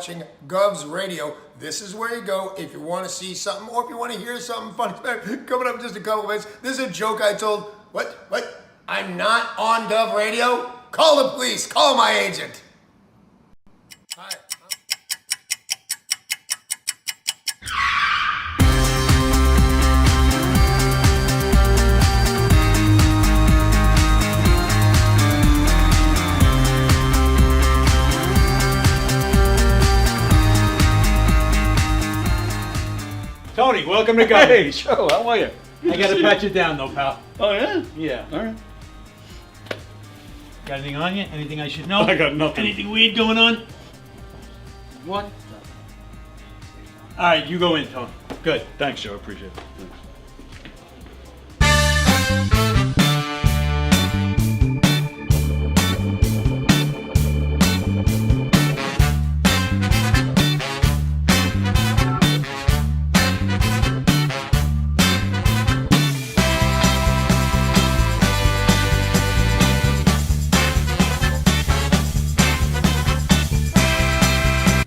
watching Gov's Radio. This is where you go if you want to see something or if you want to hear something funny. Coming up in just a couple minutes. This is a joke I told. What? I'm not on Gov Radio? Call the police. Call my agent. Hi. Tony, welcome to Go. Hey, Joe, how are you? I gotta pat you down though, pal. Oh, yeah? Yeah. All right. Got anything on you? Anything I should know? I got nothing. Anything weird going on? What? Alright, you go in, Tony. Good. Thanks, Joe. Appreciate it. Thanks.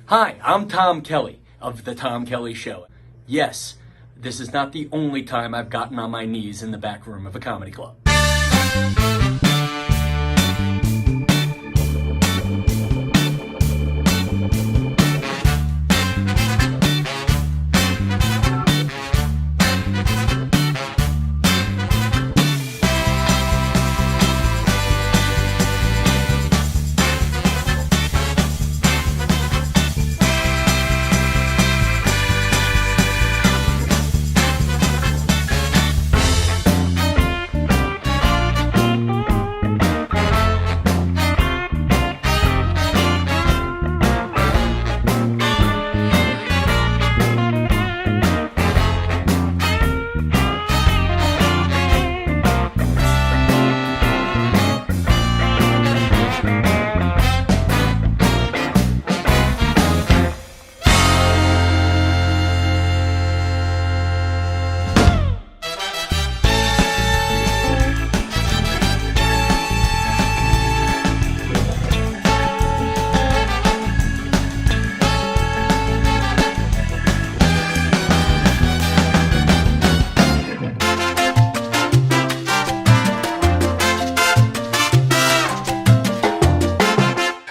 Hi, I'm Tom Kelly of The Tom Kelly Show. Yes, this is not the only time I've gotten on my knees in the back room of a comedy club.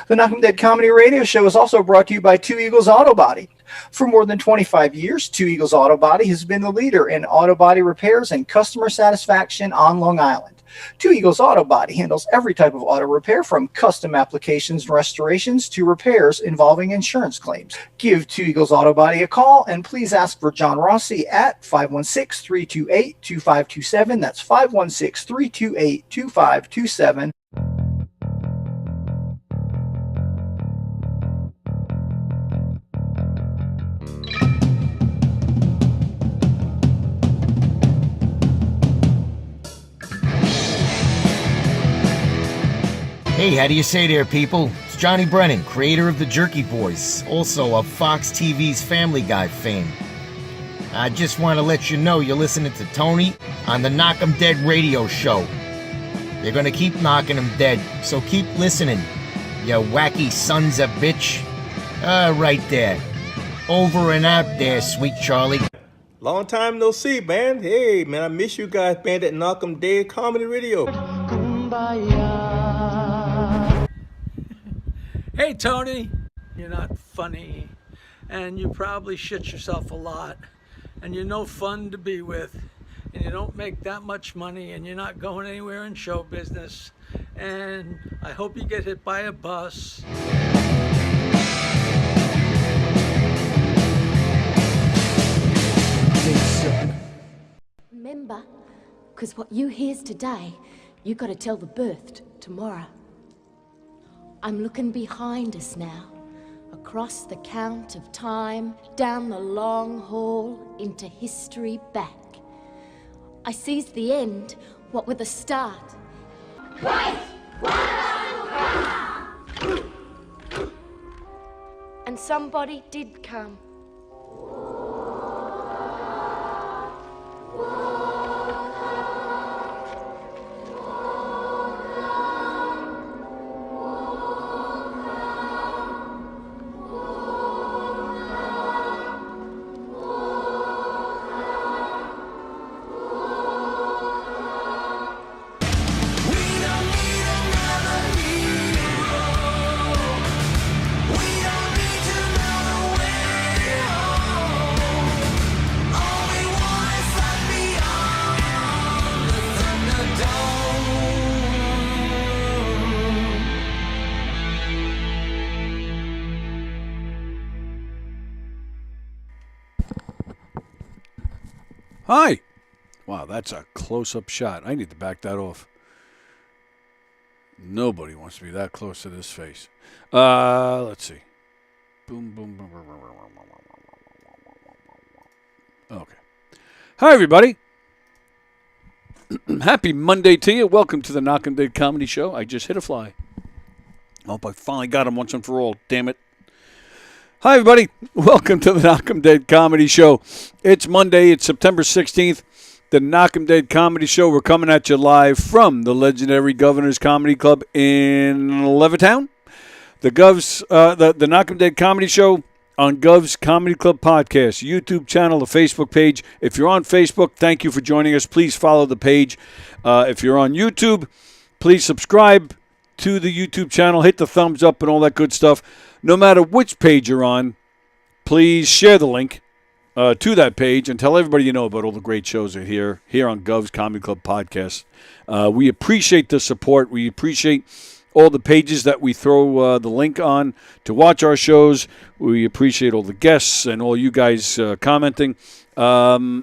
The Knockem Dead Comedy Radio Show is also brought to you by Two Eagles Auto Body. For more than 25 years, Two Eagles Auto Body has been the leader in auto body repairs and customer satisfaction on Long Island. Two Eagles Auto Body handles every type of auto repair from custom applications and restorations to repairs involving insurance claims. Give Two Eagles Auto Body a call and please ask for John Rossi at 516-328-2527. That's 516-328-2527. Hey, how do you say there, people? It's Johnny Brennan, creator of the Jerky Boys, also of Fox TV's Family Guy fame. I just want to let you know you're listening to Tony on the Knockem Dead radio show. They're gonna keep knocking them dead, so keep listening, you wacky sons of bitch. Right there. Over and out there, sweet Charlie. Long time no see, man. Hey, man, I miss you guys, man, at Knockem Dead Comedy Radio. Hey, Tony, you're not funny, and you probably shit yourself a lot, and you're no fun to be with, and you don't make that much money, and you're not going anywhere in show business, and I hope you get hit by a bus. Remember, because what you hears today, you got to tell the birthed tomorrow. I'm looking behind us now, across the count of time, down the long hall, into history back. I sees the end, what with the start. Right! And somebody did come. Hi. Wow, that's a close-up shot. I need to back that off. Nobody wants to be that close to this face. Let's see. Boom, boom, boom, boom, boom, boom, boom, boom. Okay. Hi, everybody. Happy Monday to you. Welcome to the Knockem Day Comedy Show. I just hit a fly. Hope I finally got him once and for all. Damn it. Hi, everybody. Welcome to the Knockem Day Comedy Show. It's Monday. It's September 16th. The Knockem Day Comedy Show. We're coming at you live from the legendary Governor's Comedy Club in Levittown. The Knockem Day Comedy Show on Gov's Comedy Club podcast, YouTube channel, the Facebook page. If you're on Facebook, thank you for joining us. Please follow the page. If you're on YouTube, please subscribe to the YouTube channel. Hit the thumbs up and all that good stuff. No matter which page you're on, please share the link to that page and tell everybody you know about all the great shows that are here on Gov's Comedy Club podcast. We appreciate the support. We appreciate all the pages that we throw the link on to watch our shows. We appreciate all the guests and all you guys commenting. Yeah,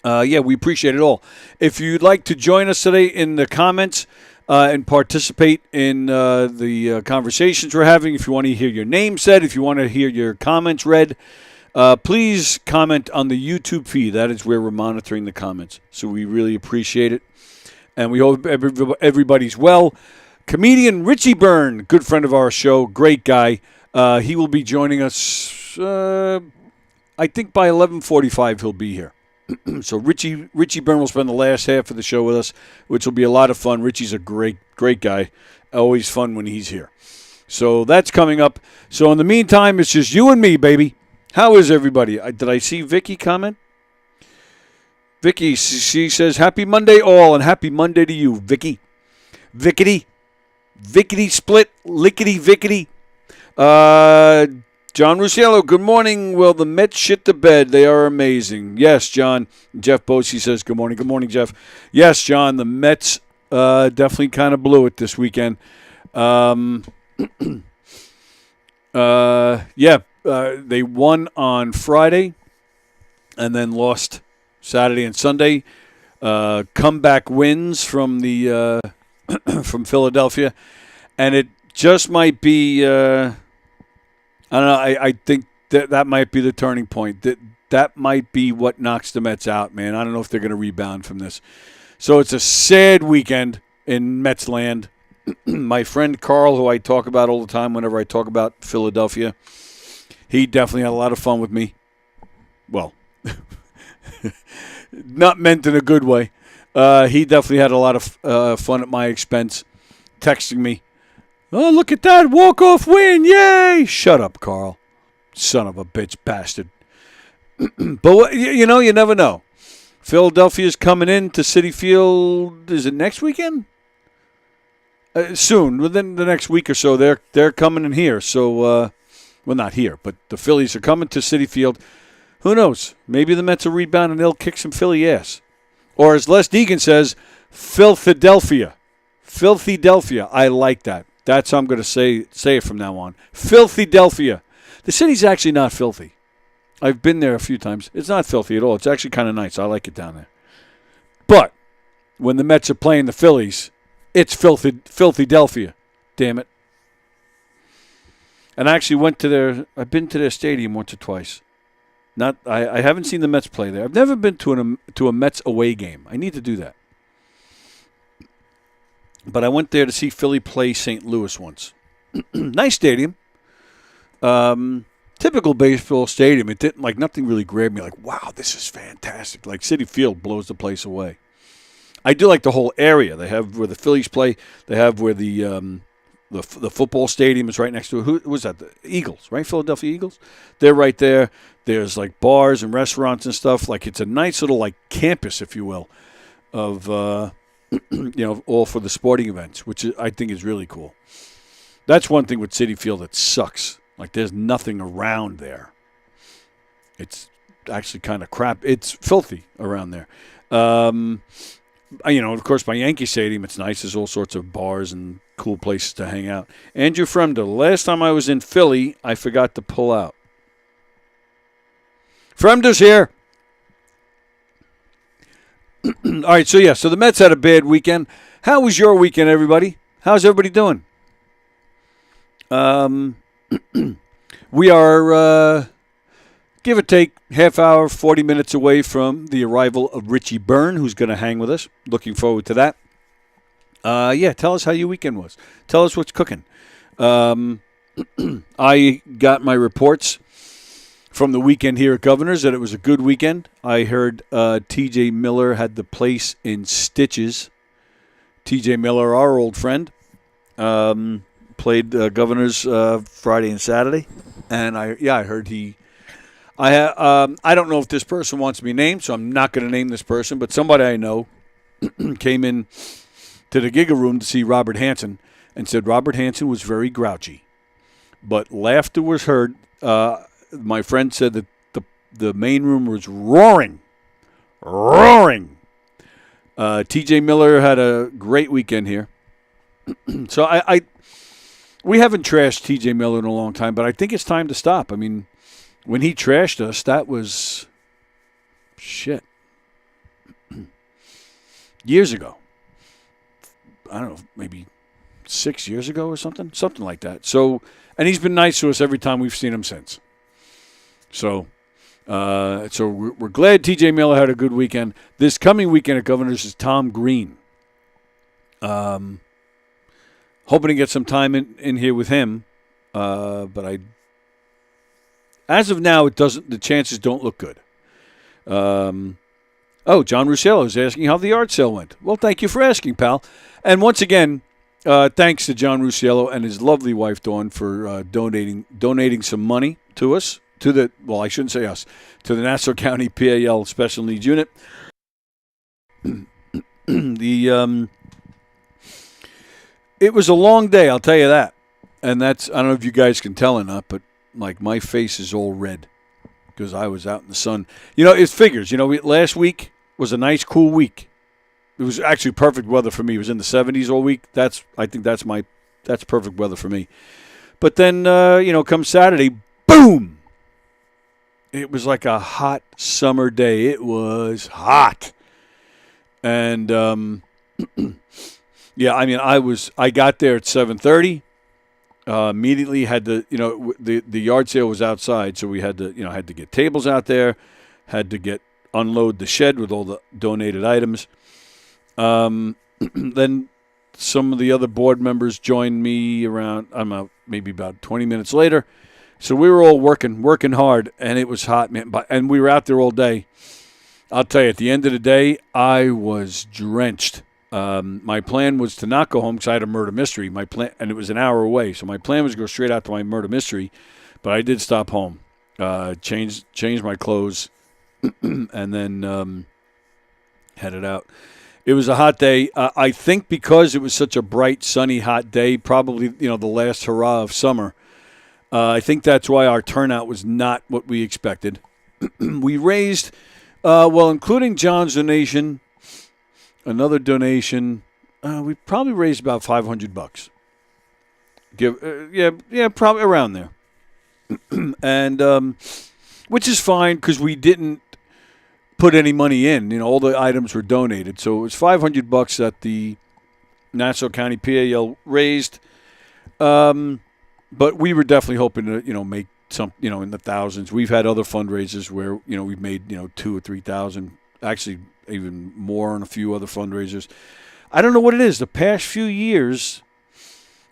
we appreciate it all. If you'd like to join us today in the comments and participate in the conversations we're having, if you want to hear your name said, if you want to hear your comments read, please comment on the YouTube feed. That is where we're monitoring the comments. So we really appreciate it. And we hope everybody's well. Comedian Richie Byrne, good friend of our show, great guy. He will be joining us, I think by 11:45 he'll be here. So Richie Byrne will spend the last half of the show with us, which will be a lot of fun. Richie's a great guy. Always fun when he's here. So that's coming up. So in the meantime, it's just you and me, baby. How is everybody? Did I see Vicky comment? Vicky, she says, happy Monday all, and happy Monday to you, Vicky. Vickety split, lickety Vickety. John Rusciello, good morning. Well, the Mets shit the bed. They are amazing. Yes, John. Jeff Bosey says, good morning. Good morning, Jeff. Yes, John, the Mets definitely kind of blew it this weekend. They won on Friday and then lost Saturday and Sunday. Comeback wins from the from Philadelphia, and it just might be. I don't know. I think that might be the turning point. That might be what knocks the Mets out, man. I don't know if they're going to rebound from this. So it's a sad weekend in Mets land. My friend Carl, who I talk about all the time whenever I talk about Philadelphia, he definitely had a lot of fun with me. Well, not meant in a good way. He definitely had a lot of fun at my expense, texting me, oh, look at that walk-off win, yay! Shut up, Carl. Son of a bitch bastard. But, you know, you never know. Philadelphia's coming in to Citi Field, is it next weekend? Soon, within the next week or so, they're coming in here. So, well, not here, but the Phillies are coming to Citi Field. Who knows? Maybe the Mets will rebound and they'll kick some Philly ass. Or as Les Deegan says, Philadelphia. Filthy-delphia. I like that. That's how I'm going to say it from now on. Filthy-delphia. The city's actually not filthy. I've been there a few times. It's not filthy at all. It's actually kind of nice. I like it down there. But when the Mets are playing the Phillies, it's Filthy-delphia. Damn it. And I actually I've been to their stadium once or twice. I haven't seen the Mets play there. I've never been to a Mets away game. I need to do that. But I went there to see Philly play St. Louis once. Nice stadium. Typical baseball stadium. It didn't nothing really grabbed me. Like, wow, this is fantastic. Like Citi Field blows the place away. I do like the whole area. They have where the Phillies play. They have where the football stadium is right next to it. Who was that? The Eagles, right? Philadelphia Eagles. They're right there. There's like bars and restaurants and stuff. Like it's a nice little like campus, if you will, of all for the sporting events, which I think is really cool. That's one thing with Citi Field that sucks. Like there's nothing around there. It's actually kind of crap. It's filthy around there. Of course, my Yankee Stadium, it's nice. There's all sorts of bars and cool places to hang out. Andrew Fremda, last time I was in Philly, I forgot to pull out. Fremda's here. All right, so the Mets had a bad weekend. How was your weekend, everybody? How's everybody doing? We are, give or take, half hour, 40 minutes away from the arrival of Richie Byrne, who's going to hang with us. Looking forward to that. Tell us how your weekend was. Tell us what's cooking. I got my reports from the weekend here at Governor's that it was a good weekend. I heard T.J. Miller had the place in stitches. T.J. Miller, our old friend, played Governor's Friday and Saturday, and I heard he. I don't know if this person wants to be named, so I'm not going to name this person, but somebody I know came in to the Giga Room to see Robert Hansen and said Robert Hansen was very grouchy, but laughter was heard. My friend said that the main room was roaring. T.J. Miller had a great weekend here. So we haven't trashed T.J. Miller in a long time, but I think it's time to stop. I mean, when he trashed us, that was shit. Years ago. I don't know, maybe 6 years ago or something like that. So, and he's been nice to us every time we've seen him since. So we're glad T.J. Miller had a good weekend. This coming weekend at Governor's is Tom Green. Hoping to get some time in here with him, but as of now, the chances don't look good. John Ruscello is asking how the art sale went. Well, thank you for asking, pal. And once again, thanks to John Ruscello and his lovely wife, Dawn, for donating some money to us. I shouldn't say us, to the Nassau County PAL Special Needs Unit. It was a long day, I'll tell you that. And I don't know if you guys can tell or not, but like my face is all red because I was out in the sun. It figures. Last week was a nice, cool week. It was actually perfect weather for me. It was in the 70s all week. I think that's perfect weather for me. But then, come Saturday, boom! It was like a hot summer day. It was hot. And, I got there at 7:30. Immediately had the yard sale was outside, so we had to get tables out there, had to unload the shed with all the donated items. Then some of the other board members joined me around, maybe about 20 minutes later. So we were all working hard, and it was hot, man. And we were out there all day. I'll tell you, at the end of the day, I was drenched. My plan was to not go home because I had a murder mystery. And it was an hour away. So my plan was to go straight out to my murder mystery, but I did stop home, change my clothes, and then headed out. It was a hot day. I think because it was such a bright, sunny, hot day, probably the last hurrah of summer. I think that's why our turnout was not what we expected. We raised, including John's donation. Another donation, we probably raised about $500. Probably around there. And which is fine because we didn't put any money in. All the items were donated, so it was $500 that the Nassau County PAL raised. But we were definitely hoping to make some in the thousands. We've had other fundraisers where we've made $2,000 or $3,000, actually even more on a few other fundraisers. I don't know what it is. The past few years,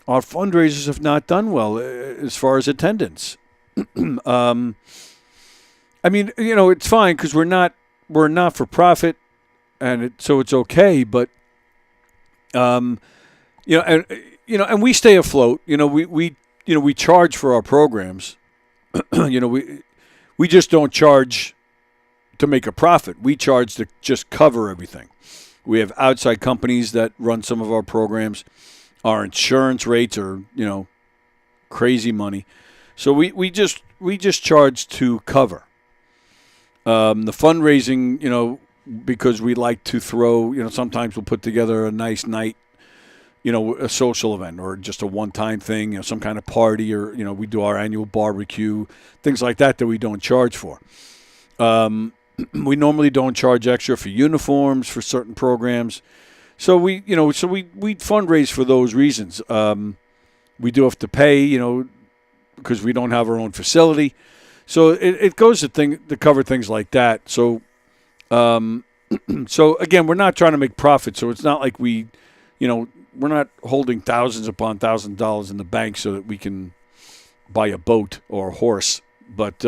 our fundraisers have not done well as far as attendance. It's fine because we're not for profit, and so it's okay. But and we stay afloat. We charge for our programs. We just don't charge to make a profit. We charge to just cover everything. We have outside companies that run some of our programs. Our insurance rates are, crazy money. So we just charge to cover. The fundraising, because we like to throw, sometimes we'll put together a nice night, a social event or just a one-time thing, some kind of party, or, we do our annual barbecue, things like that we don't charge for. We normally don't charge extra for uniforms for certain programs. So we fundraise for those reasons. We do have to pay, because we don't have our own facility. So it goes to cover things like that. So, so again, we're not trying to make profit. So it's not like we're not holding thousands upon thousands of dollars in the bank so that we can buy a boat or a horse. But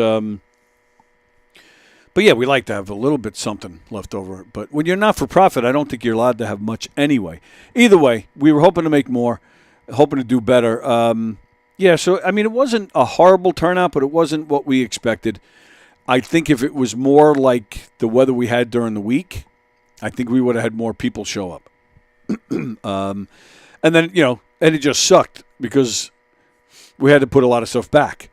yeah, we like to have a little bit something left over. But when you're not for profit, I don't think you're allowed to have much anyway. Either way, we were hoping to make more, hoping to do better. Yeah, so, I mean, it wasn't a horrible turnout, but it wasn't what we expected. I think if it was more like the weather we had during the week, I think we would have had more people show up. And then, and it just sucked because we had to put a lot of stuff back,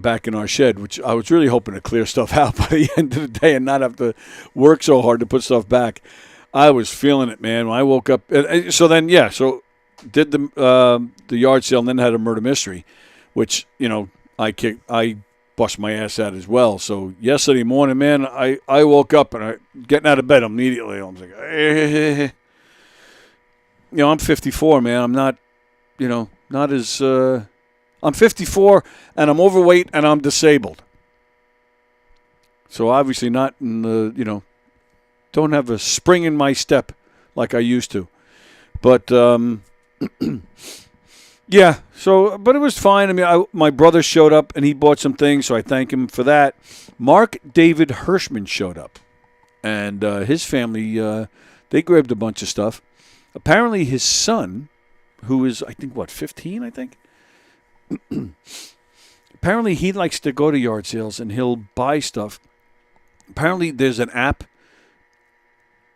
back in our shed, which I was really hoping to clear stuff out by the end of the day and not have to work so hard to put stuff back. I was feeling it, man. When I woke up, so did the yard sale and then had a murder mystery, which, I bust my ass at as well. So yesterday morning, man, I woke up and getting out of bed immediately. I was like, I'm 54, man. I'm not, not as, I'm 54 and I'm overweight and I'm disabled. So obviously not in the, don't have a spring in my step like I used to. But, yeah, but it was fine. I mean, my brother showed up and he bought some things, so I thank him for that. Mark David Hirschman showed up, and his family, they grabbed a bunch of stuff. Apparently his son, who is, 15, I think? Apparently he likes to go to yard sales and he'll buy stuff. Apparently there's an app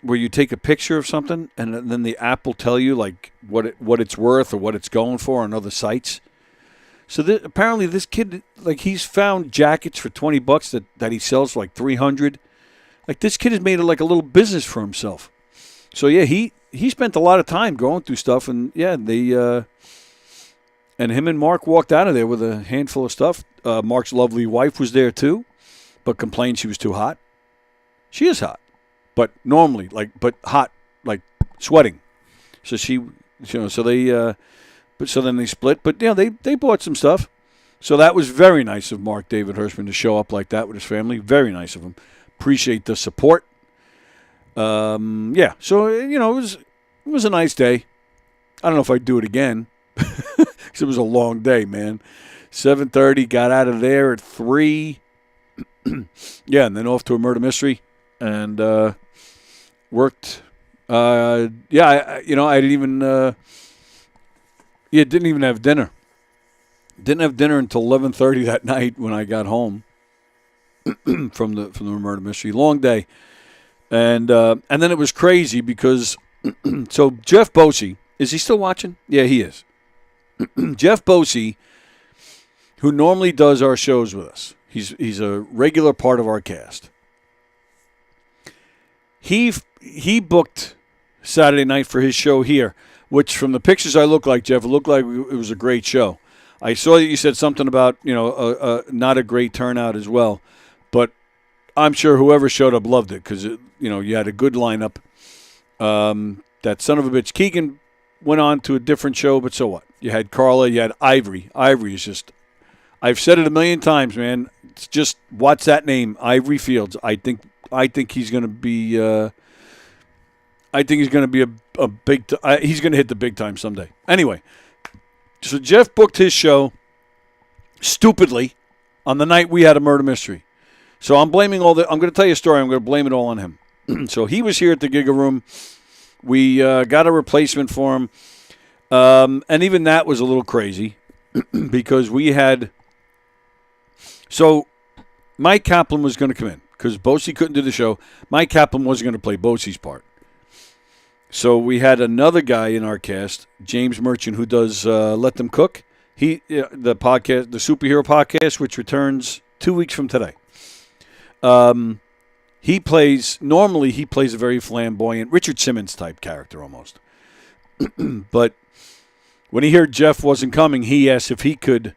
where you take a picture of something and then the app will tell you like what it's worth or what it's going for on other sites. So apparently this kid, like, he's found jackets for $20 that he sells for like $300. Like, this kid has made it like a little business for himself. So yeah, he spent a lot of time going through stuff, and yeah, and him and Mark walked out of there with a handful of stuff. Mark's lovely wife was there too, but complained she was too hot. She is hot. But normally, but hot, like sweating. So so then they split. But yeah, they bought some stuff. So that was very nice of Mark David Hirschman to show up like that with his family. Very nice of him. Appreciate the support. Yeah. So it was a nice day. I don't know if I'd do it again because it was a long day, man. 7:30, got out of there at 3. Yeah, and then off to a murder mystery. And worked. I didn't even. Didn't even have dinner. Didn't have dinner until 11:30 that night when I got home from the murder mystery. Long day, and then it was crazy because so Jeff Bosey, is he still watching? Yeah, he is. Jeff Bosey, who normally does our shows with us, he's a regular part of our cast. He booked Saturday night for his show here, which from the pictures it looked like it was a great show. I saw that you said something about, not a great turnout as well, but I'm sure whoever showed up loved it because, you had a good lineup. That son of a bitch, Keegan, went on to a different show, but so what? You had Carla, you had Ivory. Ivory is just, I've said it a million times, man. It's just, what's that name? Ivory Fields. I think he's going to be. I think he's going to be a big. He's going to hit the big time someday. Anyway, so Jeff booked his show stupidly on the night we had a murder mystery. So I'm blaming all the. I'm going to tell you a story. I'm going to blame it all on him. So he was here at the Giga Room. We got a replacement for him, and even that was a little crazy because we had. So Mike Kaplan was going to come in. Because Bosey couldn't do the show. Mike Kaplan wasn't going to play Bosey's part. So we had another guy in our cast, James Merchant, who does Let Them Cook. The podcast, the superhero podcast, which returns 2 weeks from today. Normally he plays a very flamboyant, Richard Simmons type character almost. But when he heard Jeff wasn't coming, he asked if he could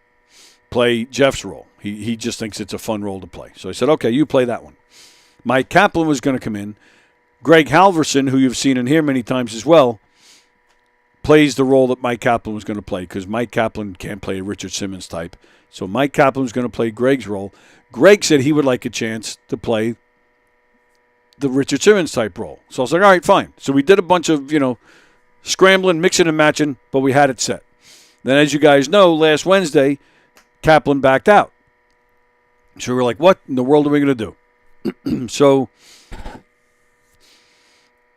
play Jeff's role. he just thinks it's a fun role to play. So I said, okay, you play that one. Mike Kaplan was going to come in. Greg Halverson, who you've seen in here many times as well, plays the role that Mike Kaplan was going to play because Mike Kaplan can't play a Richard Simmons type. So Mike Kaplan was going to play Greg's role. Greg said he would like a chance to play the Richard Simmons type role. So I was like, all right, fine. So we did a bunch of, scrambling, mixing and matching, but we had it set. Then, as you guys know, last Wednesday, Kaplan backed out. So we were like, what in the world are we going to do? So,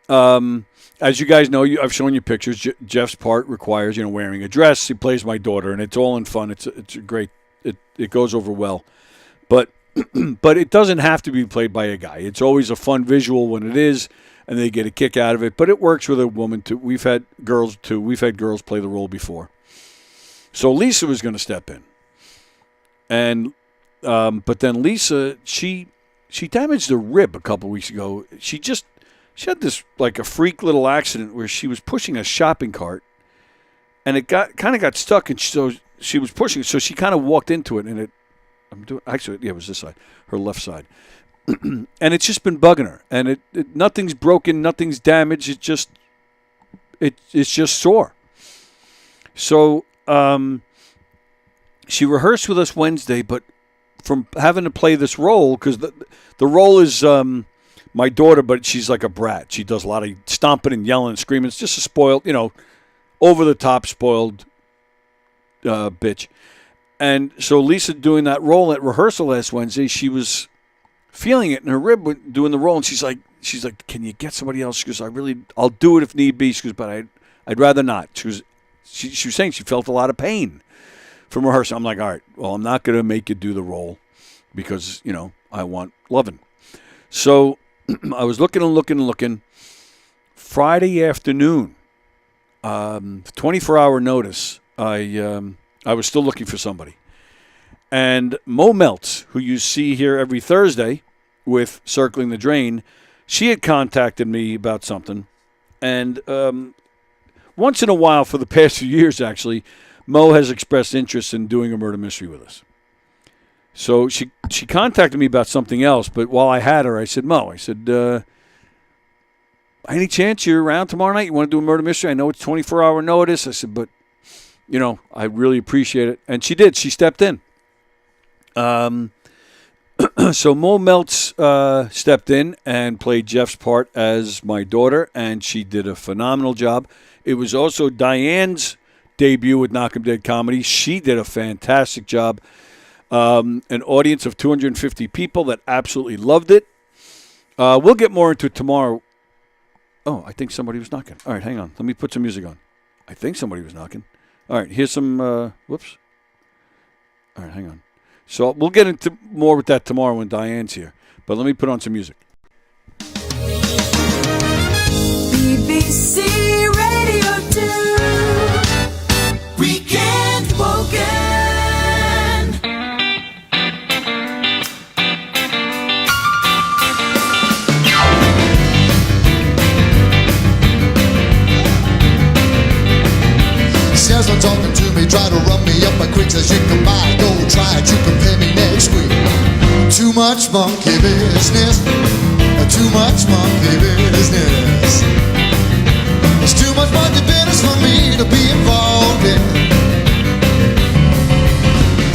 as you guys know, I've shown you pictures. Jeff's part requires, wearing a dress. He plays my daughter, and it's all in fun. It's a great. It goes over well, but it doesn't have to be played by a guy. It's always a fun visual when it is, and they get a kick out of it. But it works with a woman too. We've had girls too. We've had girls play the role before. So Lisa was going to step in, and but then Lisa she damaged a rib a couple weeks ago. She had this like a freak little accident where she was pushing a shopping cart, and it got stuck, and so she was pushing. So she kind of walked into it, and it was this side, her left side, and it's just been bugging her. And nothing's broken, nothing's damaged. It's just sore. So she rehearsed with us Wednesday, but from having to play this role, because the role is my daughter, but she's like a brat. She does a lot of stomping and yelling and screaming. It's just a spoiled, over-the-top spoiled bitch. And so Lisa doing that role at rehearsal last Wednesday, she was feeling it in her rib doing the role, and she's like, can you get somebody else? She goes, I'll do it if need be. She goes, but I'd rather not. She was saying she felt a lot of pain from rehearsal. I'm like, all right, well, I'm not going to make you do the role because, I want loving. So I was looking. Friday afternoon, 24-hour notice, I was still looking for somebody. And Mo Meltz, who you see here every Thursday with Circling the Drain, she had contacted me about something. And once in a while, for the past few years, actually, Mo has expressed interest in doing a murder mystery with us. So she contacted me about something else, but while I had her, I said, Mo, any chance you're around tomorrow night? You want to do a murder mystery? I know it's 24-hour notice. I said, but, I really appreciate it. And she did. She stepped in. So Mo Meltz stepped in and played Jeff's part as my daughter, and she did a phenomenal job. It was also Diane's debut with Knockem Dead Comedy. She did a fantastic job. An audience of 250 people that absolutely loved it. We'll get more into it tomorrow. Oh, I think somebody was knocking. All right, hang on. Let me put some music on. I think somebody was knocking. All right, here's some, whoops. All right, hang on. So we'll get into more with that tomorrow when Diane's here. But let me put on some music. BBC Radio 2 Weekend Woken. Says I'm talking to me, try to run me up my quick, says you can buy, go try it, you can pay me next week. Too much monkey business, too much monkey business. It's too much monkey business for me to be involved in.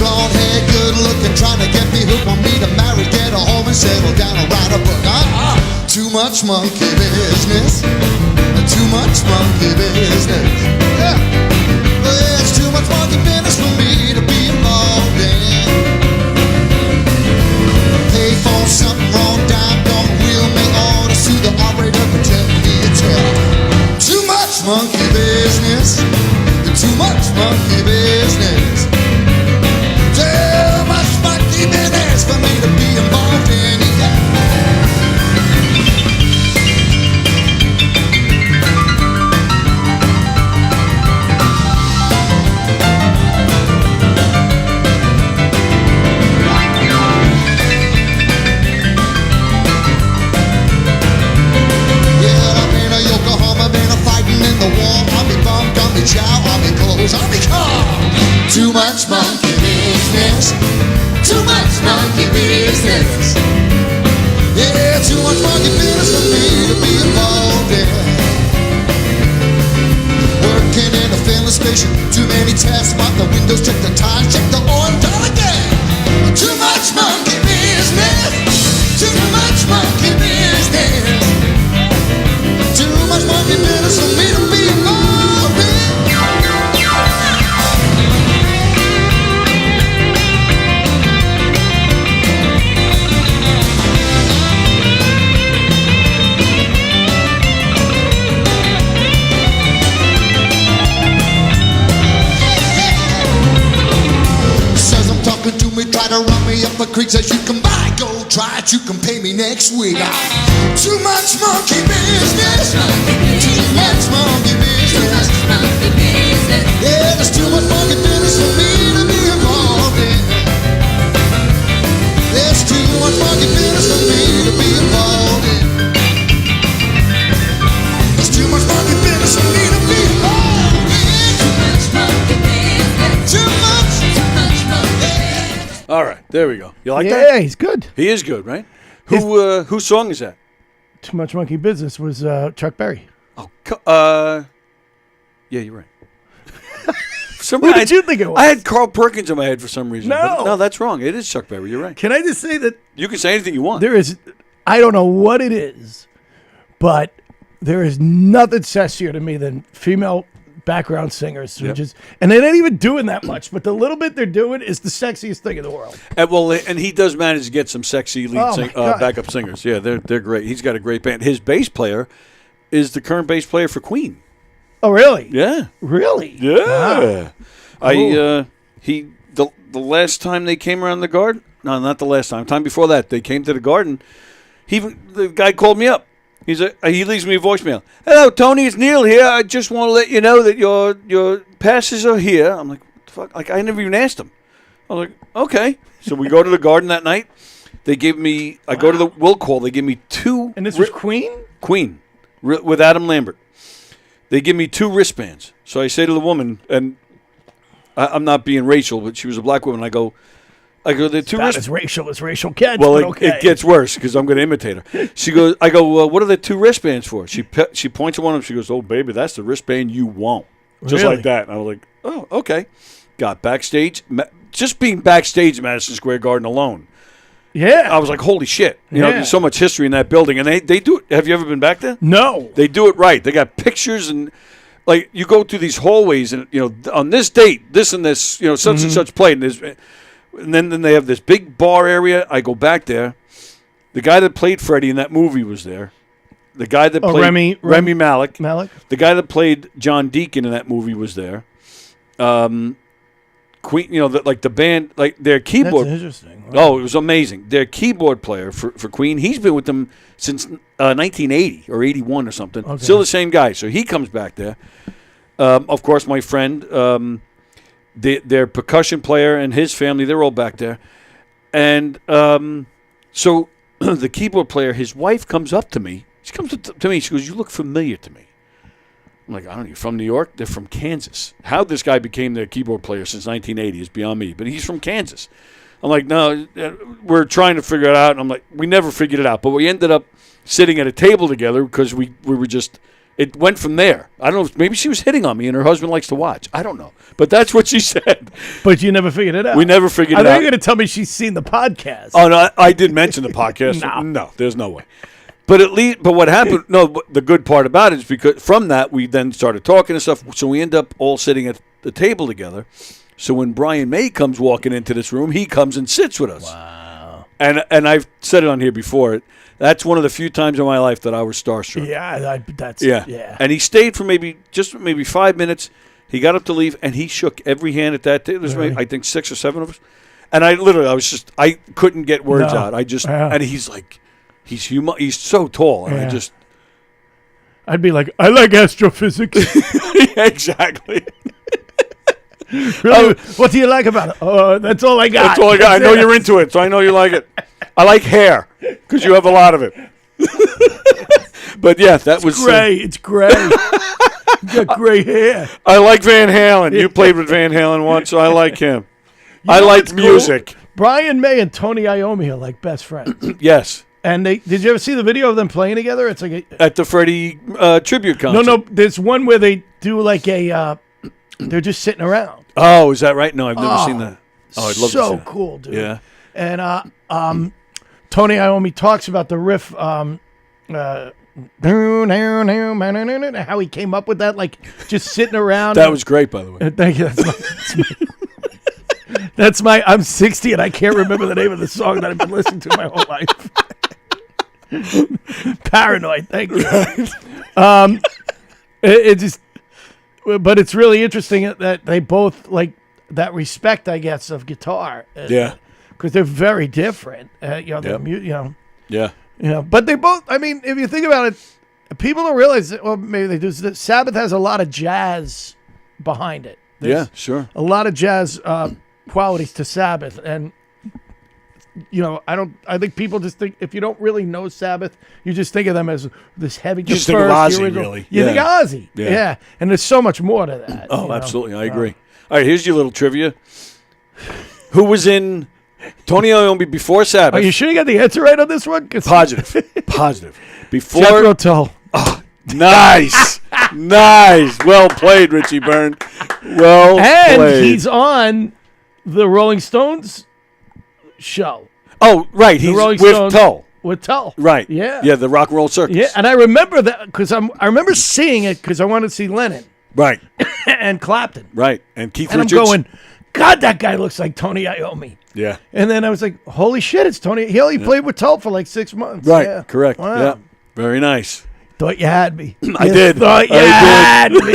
Blonde hair, good looking, trying to get me hooked on me to marry, get a home and settle down and write a book. Too much monkey business, too much monkey business. Yeah. It's too much monkey business for me to be involved in. Pay for something wrong, dime, don't wheel me orders to the operator, pretend to be a teller. Too much monkey business, too much monkey business. Too much monkey business for me to be involved in. business. Yeah, too much monkey business for me to be involved in. Working in a filling station, too many tasks, wipe the windows, check the tires, check the oil, dollar again. Too much monkey business. Too much monkey business. Too much monkey business for me to be involved in. Says I'm talking to me, try to run me up a creek, says you can buy, go try it, you can pay me next week. Too much monkey business. Too much monkey business. Yeah, there's too much monkey business for me to be involved in. There's too much monkey business for me to be involved in. There's too much monkey business for me to be involved in. Too much monkey business. Too much monkey. All right, there we go. You like Yeah, that? he's good. He is good, right? Whose song is that? Too Much Monkey Business was Chuck Berry. Yeah, you're right. For some Who reason, did you think it was? I had Carl Perkins in my head for some reason. No. But no, that's wrong. It is Chuck Berry. You're right. Can I just say that You can say anything you want. there is, I don't know what it is, but there is nothing sexier to me than female background singers who Yep. just, and they're not even doing that much, but the little bit they're doing is the sexiest thing in the world. And he does manage to get some sexy Oh, my God. backup singers. Yeah, they're great. He's got a great band. His bass player is the current bass player for Queen. Oh, really? Yeah. Really? Yeah. Wow. The last time they came around the garden, no, not the last time. Time before that, they came to the garden. The guy called me up. He leaves me a voicemail. Hello, Tony, it's Neil here. I just want to let you know that your passes are here. I'm like, what the fuck? Like, I never even asked him. I was like, okay. So we go to the garden that night. They give me, I go to the will call. They give me two. And this was Queen? Queen, with Adam Lambert. They give me 2 wristbands. So I say to the woman, and I'm not being racial, but she was a black woman. I go, the 2 Not wristbands. as racial as racial gets, Well, but okay. it gets worse because I'm going to imitate her. She goes, I go, well, what are the 2 wristbands for? She points at one of them. She goes, oh, baby, that's the wristband you want. Just Really? like that. And I was like, oh, okay. Got backstage. Just being backstage at Madison Square Garden alone. Yeah. I was like, holy shit. You know, there's so much history in that building. And they do it. Have you ever been back there? No. They do it right. They got pictures and, like, you go through these hallways and, you know, on this date, this and this, you know, such and such played. And then they have this big bar area. I go back there. The guy that played Freddie in that movie was there. The guy that played Remy Malik. The guy that played John Deacon in that movie was there. Queen, you know, the band, like their keyboard. That's interesting. Wow. Oh, it was amazing. Their keyboard player for Queen, he's been with them since 1980 or 81 or something. Okay. Still the same guy. So he comes back there. Of course, my friend, their percussion player and his family, they're all back there. And so the keyboard player, his wife comes up to me. She comes up to me. She goes, you look familiar to me. I'm like, I don't know. You're from New York? They're from Kansas. How this guy became their keyboard player since 1980 is beyond me. But he's from Kansas. I'm like, no, we're trying to figure it out. And I'm like, we never figured it out. But we ended up sitting at a table together because we were just, it went from there. I don't know. Maybe she was hitting on me and her husband likes to watch. I don't know. But that's what she said. But you never figured it out. We never figured it I out. thought you were going to tell me she's seen the podcast. Oh, no, I did mention the podcast. No, there's no way. But what happened, the good part about it is because from that, we then started talking and stuff. So we end up all sitting at the table together. So when Brian May comes walking into this room, he comes and sits with us. Wow. And I've said it on here before. That's one of the few times in my life that I was starstruck. Yeah, yeah. And he stayed for maybe 5 minutes. He got up to leave, and he shook every hand at that table. There's maybe, I think 6 or 7 of us. And I couldn't get words out. And he's like, he's so tall. And I'd be like, I like astrophysics. Exactly. Really? What do you like about it? Oh, that's all I got. That's all I got. I know you're into it, so I know you like it. I like hair because you have a lot of it. But yeah, that was gray. It's gray. You got gray hair. I like Van Halen. You played with Van Halen once, so I like him. I like music. Cool? Brian May and Tony Iommi are like best friends. Yes. And did you ever see the video of them playing together? It's like at the Freddie tribute concert. No. There's one where they do like a. They're just sitting around. Oh, is that right? No, I've never seen that. Oh, I'd love to see So that. cool, dude. Yeah. And Tony Iommi talks about the riff. How he came up with that, like just sitting around. That was great, by the way. Thank you. That's my. I'm 60 and I can't remember the name of the song that I've been listening to my whole life. Paranoid. Thank you. It just, but it's really interesting that they both like that respect, I guess, of guitar. Yeah. Because they're very different. Yeah. But they both. I mean, if you think about it, people don't realize that. Well, maybe they do. That Sabbath has a lot of jazz behind it. There's sure. A lot of jazz qualities to Sabbath, and I think people just think if you don't really know Sabbath, you just think of them as this heavy. Just think of Ozzy, really. You think Ozzy, yeah. And there's so much more to that. Oh, absolutely, I agree. All right, here's your little trivia. Who was in Tony Iommi before Sabbath? Are you sure you got the answer right on this one? Positive. Before Jethro Tull. Oh, nice. Well played, Richie Byrne. Well and played. He's on the Rolling Stones show. Oh, right. He's with Tull. With Tull. Right. Yeah. Yeah, the Rock and Roll Circus. Yeah, and I remember that because I remember seeing it because I wanted to see Lennon. Right. And Clapton. Right. And Keith and Richards. I'm going, God, that guy looks like Tony Iommi. Yeah. And then I was like, holy shit, it's Tony. He only played with Tull for like 6 months. Right. Yeah. Correct. Wow. Yeah. Very nice. Thought you had me. I did. Thought you had me.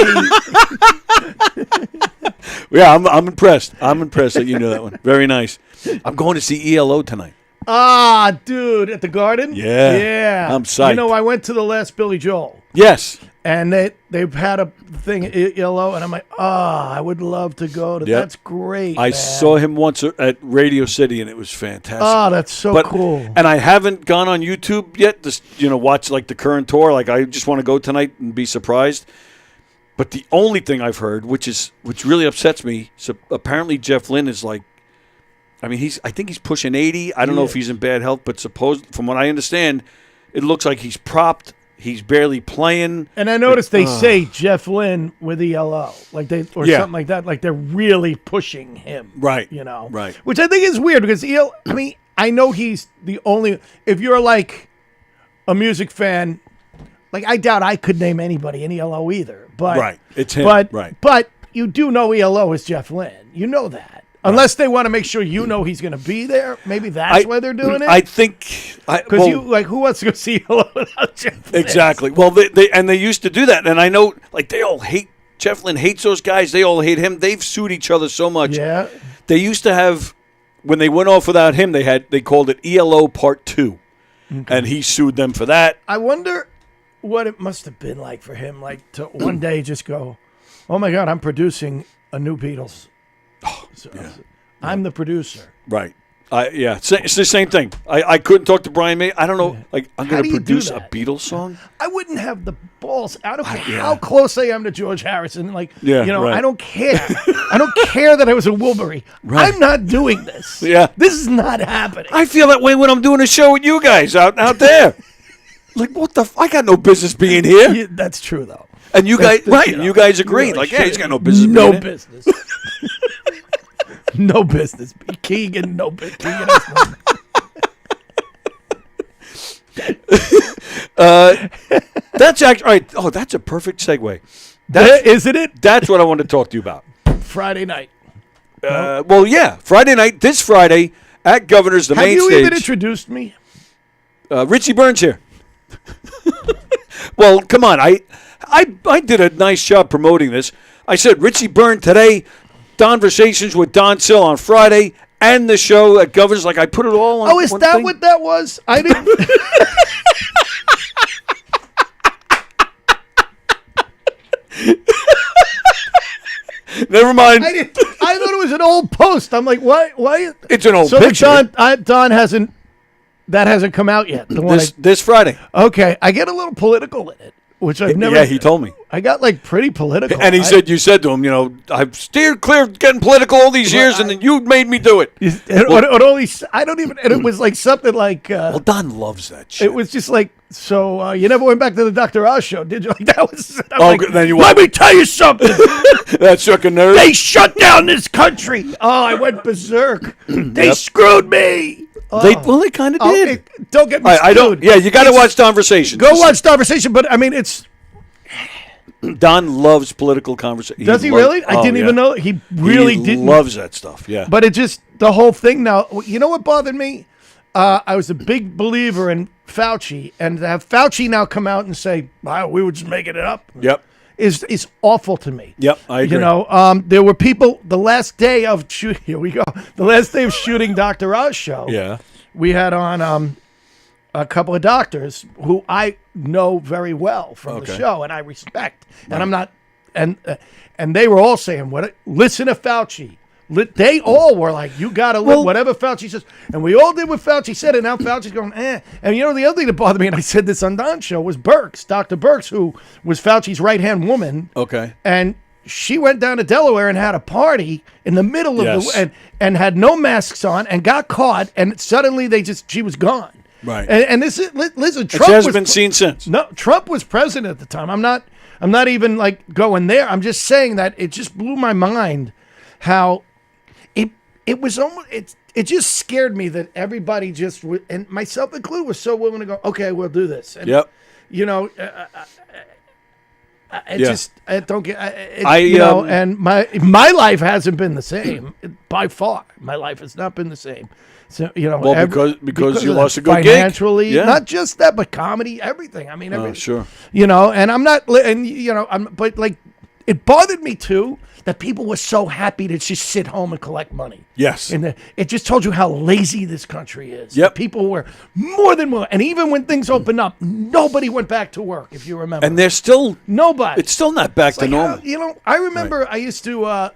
Yeah, I'm impressed. I'm impressed that you know that one. Very nice. I'm going to see ELO tonight. Ah, dude, at the Garden? Yeah. Yeah. I'm psyched. I went to the last Billy Joel. Yes. And they've had a thing at ELO, and I'm like, I would love to go to Yep. That's great. I man. saw him once at Radio City, and it was fantastic. Oh, that's so cool. And I haven't gone on YouTube yet to watch like the current tour. Like I just want to go tonight and be surprised. But the only thing I've heard, which really upsets me, so apparently Jeff Lynne is like, I think he's pushing 80. I don't know if he's in bad health, but from what I understand, it looks like he's propped. He's barely playing. And I noticed they say Jeff Lynne with ELO, something like that. Like they're really pushing him. Right. Right. Which I think is weird because ELO, I know he's the only, if you're like a music fan, like I doubt I could name anybody in ELO either. But right. It's him. But you do know ELO is Jeff Lynne. You know that. Unless they want to make sure he's going to be there. Maybe that's why they're doing it. I think because who wants to go see ELO without Jeff Lynne? Exactly. Well, they used to do that, and I know like they all hate Jeff Lynne. Hates those guys. They all hate him. They've sued each other so much. Yeah. They used to have when they went off without him. They called it ELO Part 2, and he sued them for that. I wonder what it must have been like for him, like to one day just go, "Oh my God, I'm producing a new Beatles." I'm the producer. Right. It's the same thing. I couldn't talk to Brian May. I don't know. Like I'm going to produce a Beatles song. I wouldn't have the balls. I don't care how close I am to George Harrison. Like, right. I don't care. I don't care that I was a Wilbury. Right. I'm not doing this. Yeah. This is not happening. I feel that way when I'm doing a show with you guys out there. Like, what the? I got no business being here. Yeah, that's true, though. And you guys, you guys agreed. Like, he's got no business. No business. No business. Keegan, no business. That's actually all right. Oh, that's a perfect segue. Isn't it? That's what I want to talk to you about. Friday night. Well, yeah, Friday night. This Friday at Governor's, the main stage. Have you even introduced me? Richie Byrne's here. Well, come on. I did a nice job promoting this. I said Richie Byrne today. Conversations with Don Sill on Friday, and the show at Governor's. Like I put it all on. Oh, is that what that was? I didn't. Never mind. I thought it was an old post. I'm like, why? It's an old so picture. Don hasn't. That hasn't come out yet. This Friday. Okay, I get a little political in it. which I've never. Yeah, he told me. I got like pretty political. And he said, you said to him, I've steered clear of getting political all these years, and then you made me do it. I don't even. And it was like something like. Well, Don loves that shit. It was just like, so you never went back to the Dr. Oz show, did you? Like that was. Then you let me tell you something. That shook a nerve. They shut down this country. Oh, I went berserk. They screwed me. They kind of did. Don't get me. I don't. Yeah, you got to watch Conversation. Go watch Conversation, but I mean, it's. Don loves political conversation. Does he really? I didn't even know. He really didn't. Loves that stuff, yeah. But it just, the whole thing now, you know what bothered me? I was a big believer in Fauci, and to have Fauci now come out and say, wow, we were just making it up. Yep. Is awful to me. Yep, I agree. There were people, the last day of shooting Dr. Oz show. Yeah. We had on a couple of doctors who I know very well from the show and I respect. Right. And I'm not, and they were all saying, listen to Fauci. They all were like, you got to live whatever Fauci says. And we all did what Fauci said, and now Fauci's going, eh. And the other thing that bothered me, and I said this on Don's show, was Dr. Birx, who was Fauci's right-hand woman. Okay. And she went down to Delaware and had a party in the middle of and had no masks on and got caught, and suddenly she was gone. Right. And this is, listen, Trump she hasn't been seen since. No, Trump was president at the time. I'm not even like going there. I'm just saying that it just blew my mind how it was almost, it just scared me that everybody just, and myself included, was so willing to go, okay, we'll do this. And, yep. I don't get, and my life hasn't been the same by far. My life has not been the same. So, because you lost a good financially, gig? not just that, but comedy, everything. I mean, everything. Sure. And I'm not, but like, it bothered me too that people were so happy to just sit home and collect money. Yes. And it just told you how lazy this country is. Yep. People were more than willing. And even when things opened up, nobody went back to work, if you remember. And there's still... Nobody. It's still not back to normal. I remember I used to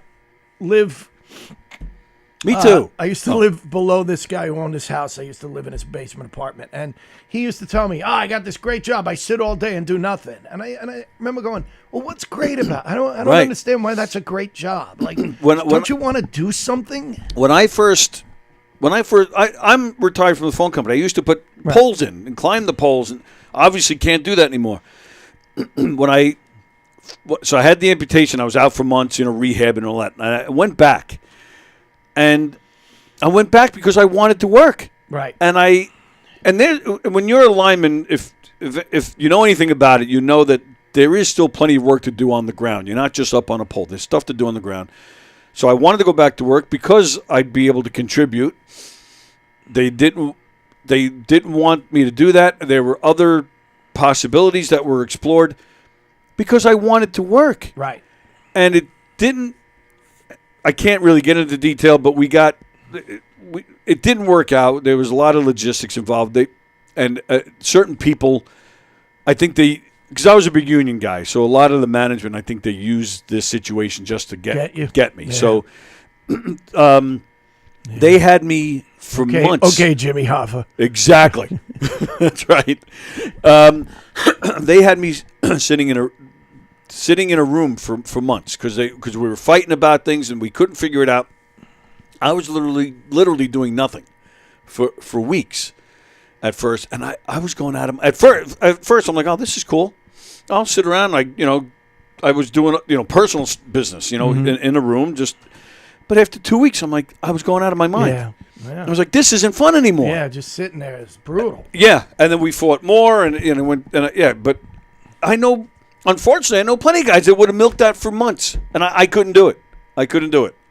live... Me too. I used to live below this guy who owned this house. I used to live in his basement apartment. And he used to tell me, I got this great job. I sit all day and do nothing. And I remember going, well, what's great about it? I don't understand why that's a great job. Like, don't you want to do something? I'm retired from the phone company. I used to put poles in and climb the poles, and obviously can't do that anymore. So I had the amputation. I was out for months, rehab and all that. And I went back. And I went back because I wanted to work. Right. And when you're a lineman, if you know anything about it, you know that there is still plenty of work to do on the ground. You're not just up on a pole. There's stuff to do on the ground. So I wanted to go back to work because I'd be able to contribute. They didn't want me to do that. There were other possibilities that were explored because I wanted to work. Right. And it didn't. I can't really get into detail, but it didn't work out. There was a lot of logistics involved. Certain people, I think because I was a big union guy, so a lot of the management, I think they used this situation just to get me. Yeah. So they had me for months. Okay, Jimmy Hoffa. Exactly. That's right. They had me sitting in a room for months because we were fighting about things and we couldn't figure it out. I was literally doing nothing for weeks at first, and I was going at him. At first, I'm like, oh, this is cool. I'll sit around I was doing personal business, in a room just. But after 2 weeks, I'm like, I was going out of my mind. Yeah. I was like, this isn't fun anymore. Yeah, just sitting there is brutal. Yeah, and then we fought more, but unfortunately, I know plenty of guys that would have milked that for months, and I couldn't do it.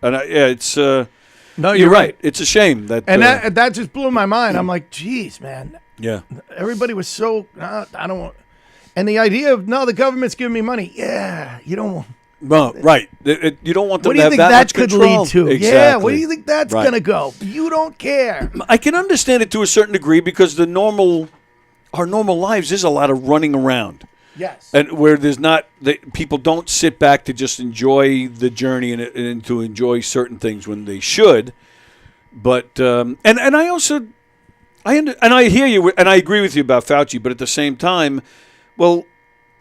And it's no, you're right. It's a shame that that just blew my mind. I'm like, geez, man. Yeah. Everybody was so I don't want, and the idea of the government's giving me money. Yeah, you don't want. Well, right. You don't want them to have that much control. What do you think that could lead to? Exactly. Yeah, where do you think that's going to go? You don't care. I can understand it to a certain degree because our normal lives is a lot of running around. Yes. And where people don't sit back to just enjoy the journey and to enjoy certain things when they should. But and I also I hear you and I agree with you about Fauci, but at the same time, well,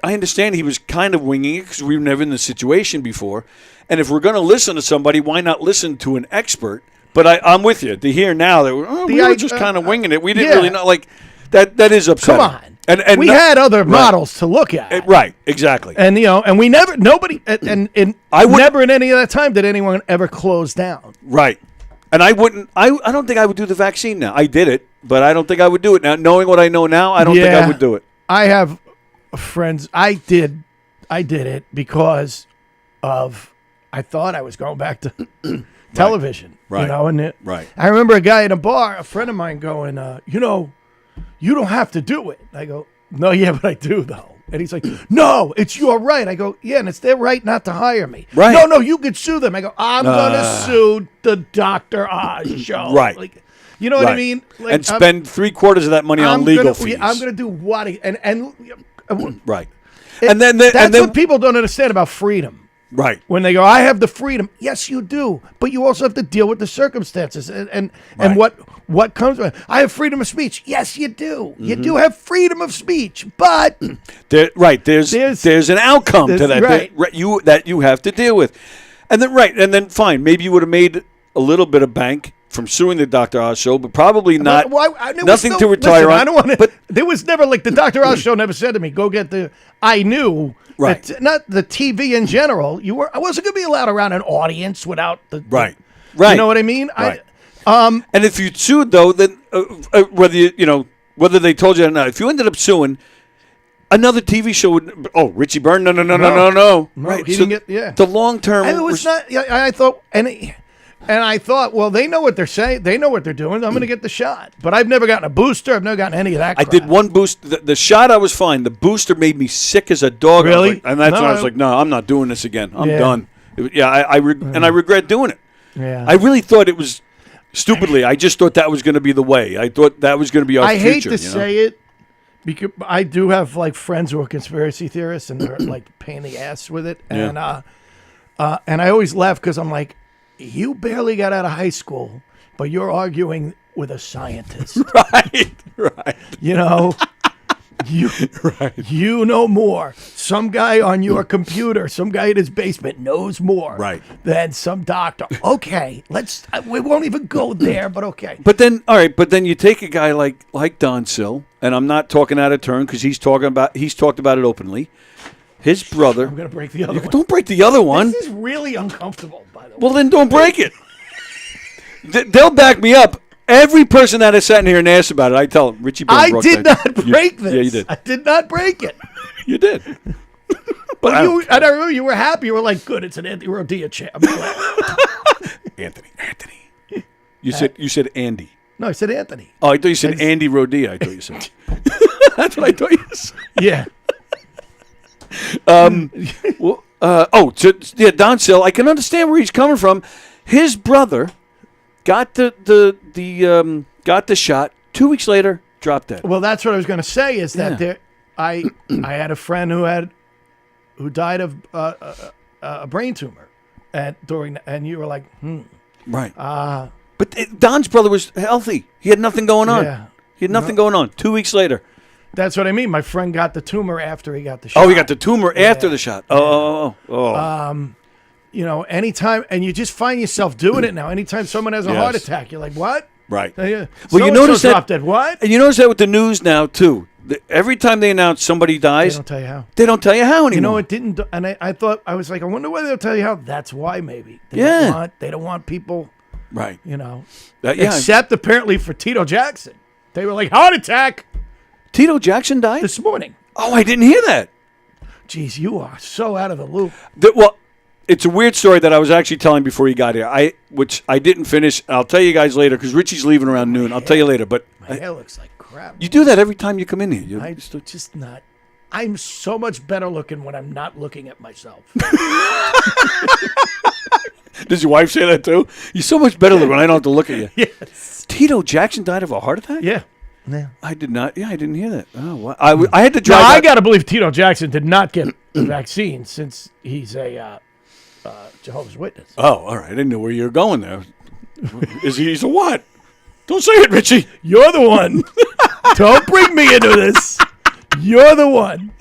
I understand he was kind of winging it because we were never in the situation before. And if we're going to listen to somebody, why not listen to an expert? But I'm with you. To hear now that we were just kind of winging it. We didn't really know. Like, that is upsetting. Come on. And we had other models to look at. Right, exactly. And, and we never, nobody, and never in any of that time did anyone ever close down. Right. And I don't think I would do the vaccine now. I did it, but I don't think I would do it now. Knowing what I know now, I don't think I would do it. I have friends, I did it because of, I thought I was going back to television. Right. And right. I remember a guy in a bar, a friend of mine going, you don't have to do it. I go, no, yeah, but I do, though. And he's like, no, it's your right. I go, yeah, and it's their right not to hire me. Right. No, you could sue them. I go, I'm going to sue the Dr. Oz show. Right. Like, you know what I mean? Like, and spend 3/4 of that money on legal fees. I'm going to do what? Right. That's what people don't understand about freedom. Right. When they go, I have the freedom. Yes, you do. But you also have to deal with the circumstances and what comes with it. I have freedom of speech. Yes, you do. You do have freedom of speech, but there's an outcome to that that you have to deal with. And then fine, maybe you would have made a little bit of bank from suing the Dr. Oz show, but probably not. Nothing to retire on. I don't want to. But there was never like the Dr. Oz show never said to me, "Go get the." I knew, that, not the TV in general. I wasn't going to be allowed around an audience without the. Right. You know what I mean? Right. And if you sued though, then whether they told you or not, if you ended up suing, another TV show would. Oh, Richie Byrne, no. Right. He didn't get. The long term. It was not. I thought And I thought, well, they know what they're saying. They know what they're doing. I'm going to get the shot. But I've never gotten a booster. I've never gotten any of that crap. I did one boost. The shot, I was fine. The booster made me sick as a dog. Really? And that's when I was like, no, I'm not doing this again. I'm done. I regret doing it. Yeah. I really thought it was, stupidly, I just thought that was going to be the way. I thought that was going to be our future. I hate to say it, because I do have, like, friends who are conspiracy theorists, and they're, like, pain in the ass with it. And, and I always laugh because I'm like, you barely got out of high school, but you're arguing with a scientist. Right. You know more. Some guy on your computer, some guy in his basement knows more than some doctor. Okay, we won't even go there, but okay. But then, all right, you take a guy like Don Sill, and I'm not talking out of turn because he's talked about it openly. His brother. I'm going to break the other one. Don't break the other one. This is really uncomfortable, by the way. Well, then don't break it. They'll back me up. Every person that has sat in here and asked about it, I tell them, Richie Byrne broke did not break this. Yeah, you did. I did not break it. You did. But I remember you were happy. You were like, good, it's an Anthony Rodilla champ. I'm glad. Anthony. You said Andy. No, I said Anthony. Oh, I thought you said Andy Rodilla. I thought you said. That's what I thought you said. Yeah. Don Sill. I can understand where he's coming from. His brother got the shot. 2 weeks later, dropped dead. Well, that's what I was going to say. Is that I had a friend who died of a brain tumor, and you were like, right. But Don's brother was healthy. He had nothing going on. Yeah. He had nothing going on. 2 weeks later. That's what I mean. My friend got the tumor after he got the shot. Oh, he got the tumor after the shot. Oh. Anytime, and you just find yourself doing it now. Anytime someone has a heart attack, you're like, what? Right. Well, you notice that. Dead. What? And you notice that with the news now too. Every time they announce somebody dies, they don't tell you how. They don't tell you how anymore. You know, it didn't. And I thought, I was like, I wonder why they'll tell you how. That's why, maybe. They don't want people. Right. Except apparently for Tito Jackson, they were like, heart attack. Tito Jackson died this morning. Oh, I didn't hear that. Jeez, you are so out of the loop. Well, it's a weird story that I was actually telling before you got here. Which I didn't finish. I'll tell you guys later because Richie's leaving around noon. I'll tell you later. But my hair looks like crap. You do that every time you come in here. I'm so much better looking when I'm not looking at myself. Does your wife say that too? You're so much better when I don't have to look at you. Yes. Tito Jackson died of a heart attack? Yeah. I did not. Yeah, I didn't hear that. Oh, wow. I had to drive. Now, I got to believe Tito Jackson did not get the vaccine since he's a Jehovah's Witness. Oh, all right. I didn't know where you were going there. He's a what? Don't say it, Richie. You're the one. Don't bring me into this. You're the one.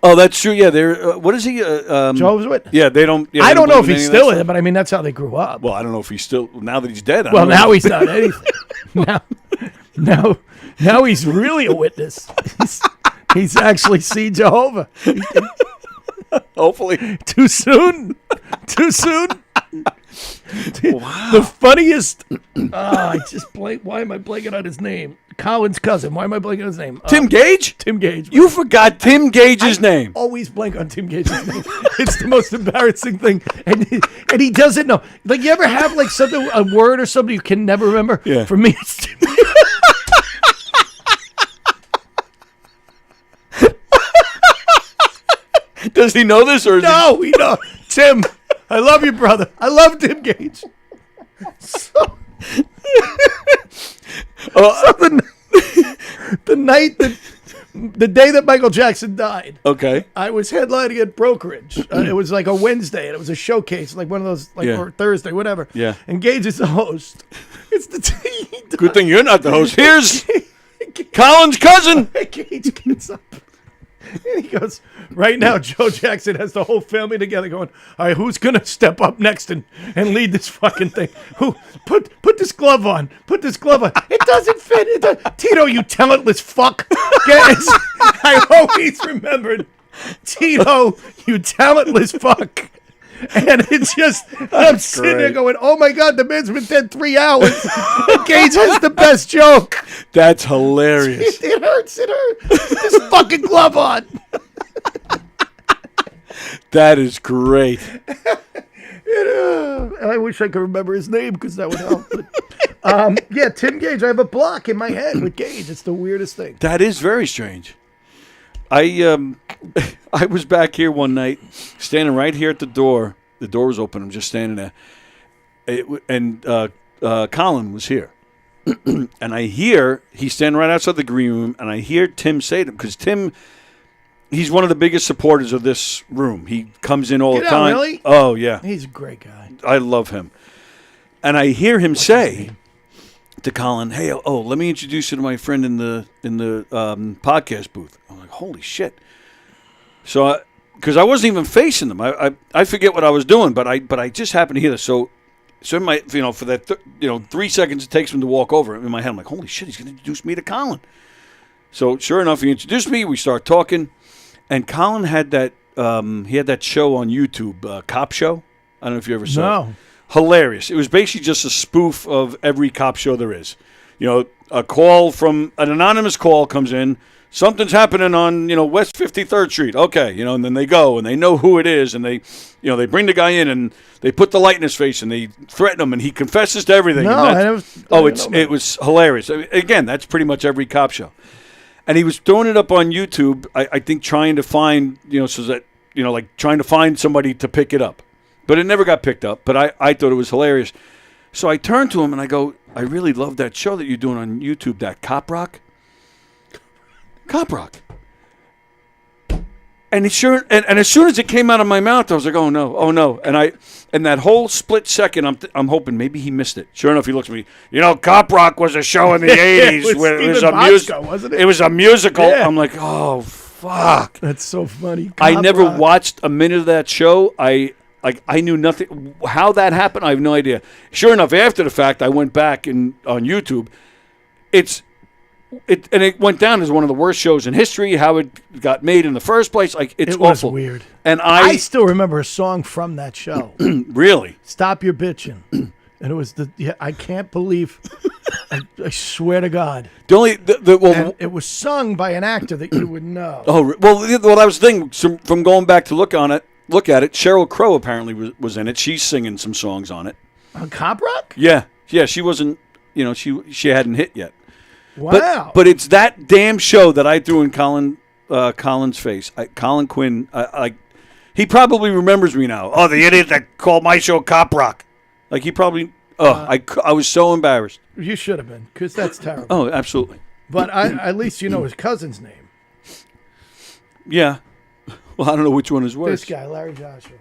Oh, that's true. Yeah, they're what is he? Jehovah's Witness. Yeah, they don't. Yeah, I they don't know if believe in he's any of still that in, but I mean that's how they grew up. Well, I don't know if he's still now that he's dead. I Well, don't know. now he's not anything. now he's really a witness. He's actually seen Jehovah. Hopefully, too soon. Too soon. Wow. The funniest. I just blank. Why am I blanking on his name? Colin's cousin. Why am I blanking on his name? Tim Gage. Tim Gage. You forgot Tim Gage's name. Always blank on Tim Gage's name. It's the most embarrassing thing, and he doesn't know. Like you ever have like something, a word or something you can never remember? Yeah. For me, it's Tim. Does he know this or is No, he know. Tim, I love you, brother. I love Tim Gage. So the night that the day that Michael Jackson died. Okay. I was headlining at Brokerage. It was like a Wednesday, and it was a showcase, like one of those, like Yeah. or Thursday, whatever. Yeah. And Gage is the host. It's the Good thing you're not the host. Here's Colin's cousin. Gage gets up. And he goes, right now, Joe Jackson has the whole family together going, all right, who's going to step up next and lead this fucking thing? Who put this glove on. Put this glove on. It doesn't fit. Tito, you talentless fuck. Guys, I always remembered, Tito, you talentless fuck. And it's just, I'm sitting there going, oh my God, the man's been dead 3 hours. And Gage has the best joke. That's hilarious. It hurts. Put this fucking glove on. That is great. I wish I could remember his name because that would help. But, yeah, Tim Gage. I have a block in my head with Gage. It's the weirdest thing. That is very strange. I was back here one night, standing right here at the door. The door was open. I'm just standing there, and Colin was here, and I hear he's standing right outside the green room, and I hear Tim say to him because Tim, he's one of the biggest supporters of this room. He comes in all the time. Really? Oh yeah, He's a great guy. I love him, and I hear him say to Colin, "Hey, let me introduce you to my friend in the podcast booth." I'm like, "Holy shit!" So, because I wasn't even facing them, I forget what I was doing, but I just happened to hear this. So in my for that 3 seconds it takes him to walk over in my head, I'm like, "Holy shit, he's going to introduce me to Colin." So sure enough, he introduced me. We start talking, and Colin had that he had that show on YouTube, Cop Show. I don't know if you ever saw it. No. Hilarious. It was basically just a spoof of every cop show there is. A call from an anonymous call comes in. Something's happening on, West 53rd Street. Okay, and then they go and they know who it is and they bring the guy in and they put the light in his face and they threaten him and he confesses to everything. No, it was hilarious. I mean, again, that's pretty much every cop show. And he was throwing it up on YouTube, I think trying to find, so that, trying to find somebody to pick it up. But it never got picked up. But I thought it was hilarious. So I turned to him and I go, I really love that show that you're doing on YouTube, that Cop Rock. Cop Rock. And and as soon as it came out of my mouth, I was like, oh no. And that whole split second, I'm hoping maybe he missed it. Sure enough, he looks at me. Cop Rock was a show in the 80s. It was a musical. Yeah. I'm like, oh, fuck. That's so funny. I Cop never Rock. watched a minute of that show. I knew nothing. How that happened, I have no idea. Sure enough, after the fact, I went back on YouTube. It went down as one of the worst shows in history. How it got made in the first place, it's It was awful. weird. And I still remember a song from that show. Really? Stop Your Bitchin'. And it was I can't believe. I swear to God. And it was sung by an actor that you would know. Oh well, that was the thing. From going back to look at it. Sheryl Crow apparently was in it. She's singing some songs on it. On Cop Rock? Yeah. She wasn't. She hadn't hit yet. Wow. But it's that damn show that I threw in Colin's face. Colin Quinn. He probably remembers me now. Oh, the idiot that called my show Cop Rock. He probably. I was so embarrassed. You should have been, because that's terrible. Oh, absolutely. But at least you know his cousin's name. Yeah. Well, I don't know which one is worse. This guy, Larry Joshua.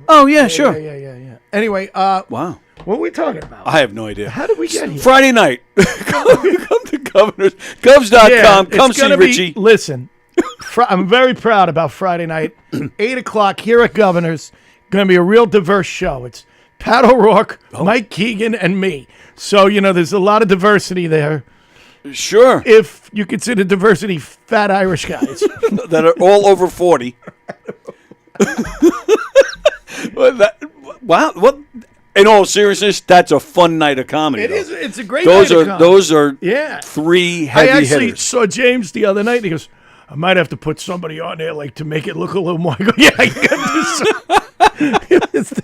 Oh, yeah, sure. Yeah. Anyway, wow. What are we talking about? I have no idea. How did we get here? Friday night. Come to Governors. Govs.com. Come see Richie. Listen, I'm very proud about Friday night, 8 o'clock here at Governor's. Going to be a real diverse show. It's Pat O'Rourke, Mike Keegan, and me. So, there's a lot of diversity there. Sure. If you consider diversity fat Irish guys. That are all over 40. Wow. What? In all seriousness, that's a fun night of comedy. It is. It's a great those night are of comedy. those are Yeah. three heavy I actually hitters. saw James the other night, and he goes, I might have to put somebody on there to make it look a little more. I go, yeah, you got to do so.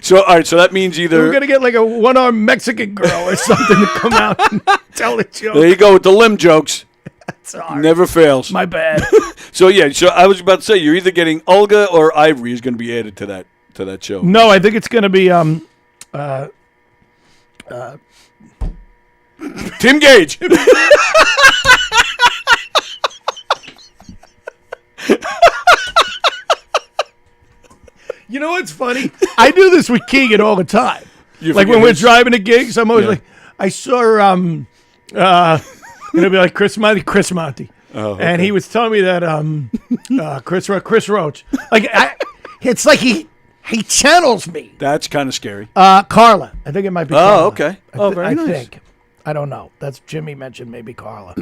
So, all right, so that means either... We're going to get a one-armed Mexican girl or something to come out and tell the joke. There you go with the limb jokes. Sorry. Never fails. My bad. So I was about to say, you're either getting Olga or Ivory is going to be added to that show. No, I think it's going to be Tim Gage. You know what's funny? I do this with Keegan all the time. You Like forget when we're his- driving to gigs, I'm always I saw it'll be like Chris Monty. Oh, okay. And he was telling me that Chris Roach. It's like he channels me. That's kind of scary. Carla. I think it might be Carla. Oh, okay. Very I nice. think. I don't know. That's Jimmy mentioned maybe Carla.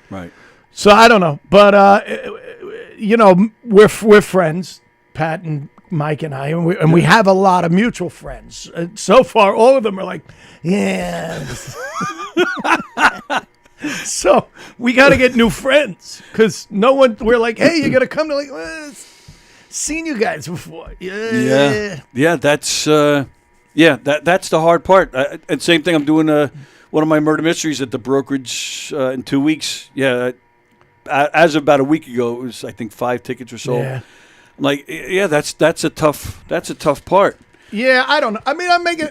Right. So I don't know. But we're friends, Pat and Mike and I, and we have a lot of mutual friends. So far, all of them are like, yeah. So we got to get new friends because we're like, hey, you got to come to seen you guys before. Yeah. Yeah, that's that's the hard part. And same thing, I'm doing one of my murder mysteries at the brokerage in 2 weeks. Yeah, as of about a week ago, it was I think 5 tickets or so. Yeah. I'm like, yeah, that's a tough part. Yeah, I don't know. I mean, I'm making.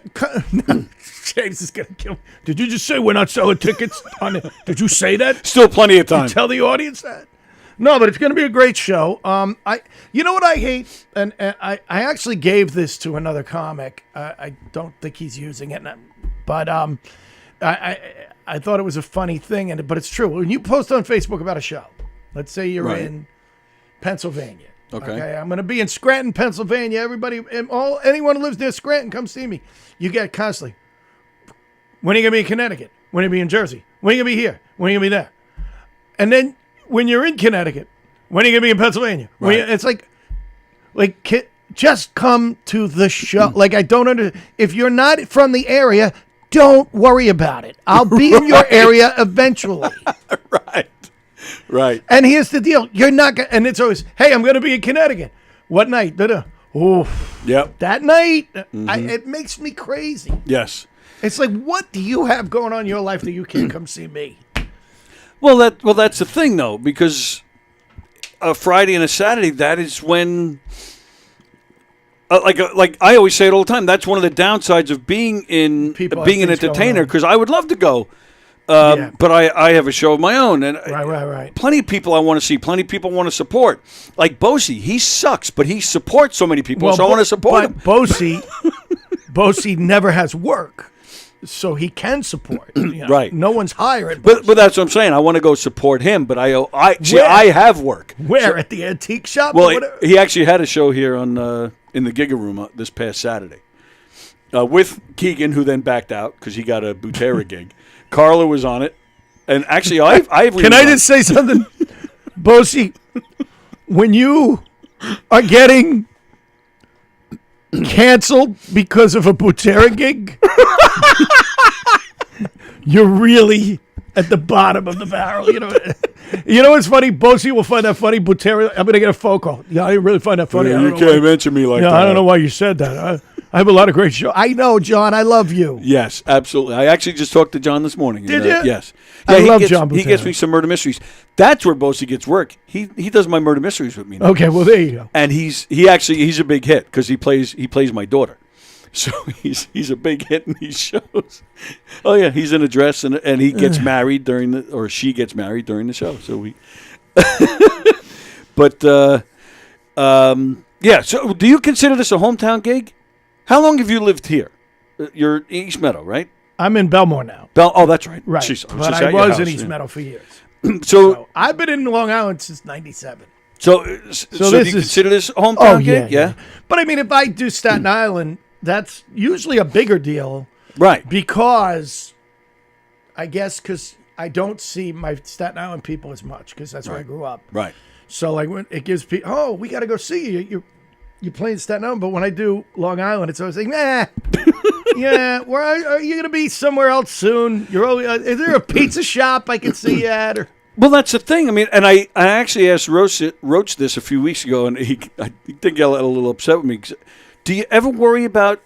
James is gonna kill me. Did you just say we're not selling tickets on it? Did you say that? Still plenty of time. Did you tell the audience that? No, but it's gonna be a great show. You know what I hate, and I actually gave this to another comic. I don't think he's using it, but I thought it was a funny thing, but it's true. When you post on Facebook about a show, let's say you're Right. in Pennsylvania. Okay. I'm going to be in Scranton, Pennsylvania. Everybody, anyone who lives near Scranton, come see me. You get constantly, when are you going to be in Connecticut? When are you going to be in Jersey? When are you going to be here? When are you going to be there? And then when you're in Connecticut, when are you going to be in Pennsylvania? Right. It's like, just come to the show. I don't understand. If you're not from the area, don't worry about it. I'll be in your area eventually. Right. And here's the deal. You're not going to, and it's always, hey, I'm going to be in Connecticut. What night? Oh, Yep. that night, it makes me crazy. Yes. It's like, what do you have going on in your life that you can't come see me? Well, that's the thing though, because a Friday and a Saturday, that is when, like I always say it all the time. That's one of the downsides of being an entertainer, because I would love to go. But I have a show of my own, and right. Plenty of people I want to see. Plenty of people I want to support. Like Bosie, he sucks, but he supports so many people, so I want to support him. Bosie never has work, so he can support. Right. No one's hiring. But that's what I'm saying. I want to go support him, but I have work. Where at the antique shop? Well, he actually had a show here on in the Giga Room this past Saturday with Keegan, who then backed out because he got a Butera gig. Carla was on it, and actually, Can I just say something, Bosie? When you are getting canceled because of a Butera gig, you're really at the bottom of the barrel. You know what's funny? Bosie will find that funny. Butera, I'm gonna get a phone call. Yeah, I didn't really find that funny. You can't mention me like that. I don't know why you said that. I have a lot of great shows. I know, John. I love you. Yes, absolutely. I actually just talked to John this morning. Did you? Yes. I love John. Butera. He gets me some murder mysteries. That's where Bosie gets work. He does my murder mysteries with me now. Okay, well there you go. And he's a big hit because he plays my daughter. So he's a big hit in these shows. Oh yeah, he's in a dress and he gets married or she gets married during the show. So we. But yeah. So do you consider this a hometown gig? How long have you lived here? You're in East Meadow, right? I'm in Belmore now. Oh, that's right. Right. Jeez, But just I at your was in house, East yeah. Meadow for years. So I've been in Long Island since '97. So do you consider this a hometown gig? Yeah. But I mean, if I do Staten Island, that's usually a bigger deal. Right. Because I I don't see my Staten Island people as much because that's where I grew up. Right. So like when it gives people, we got to go see you. You're playing Staten Island, but when I do Long Island, it's always like, yeah, where are you going to be somewhere else soon? Is there a pizza shop I can see you at? Or? Well, that's the thing. I mean, and I actually asked Roach this a few weeks ago, and I think he got a little upset with me. Do you ever worry about,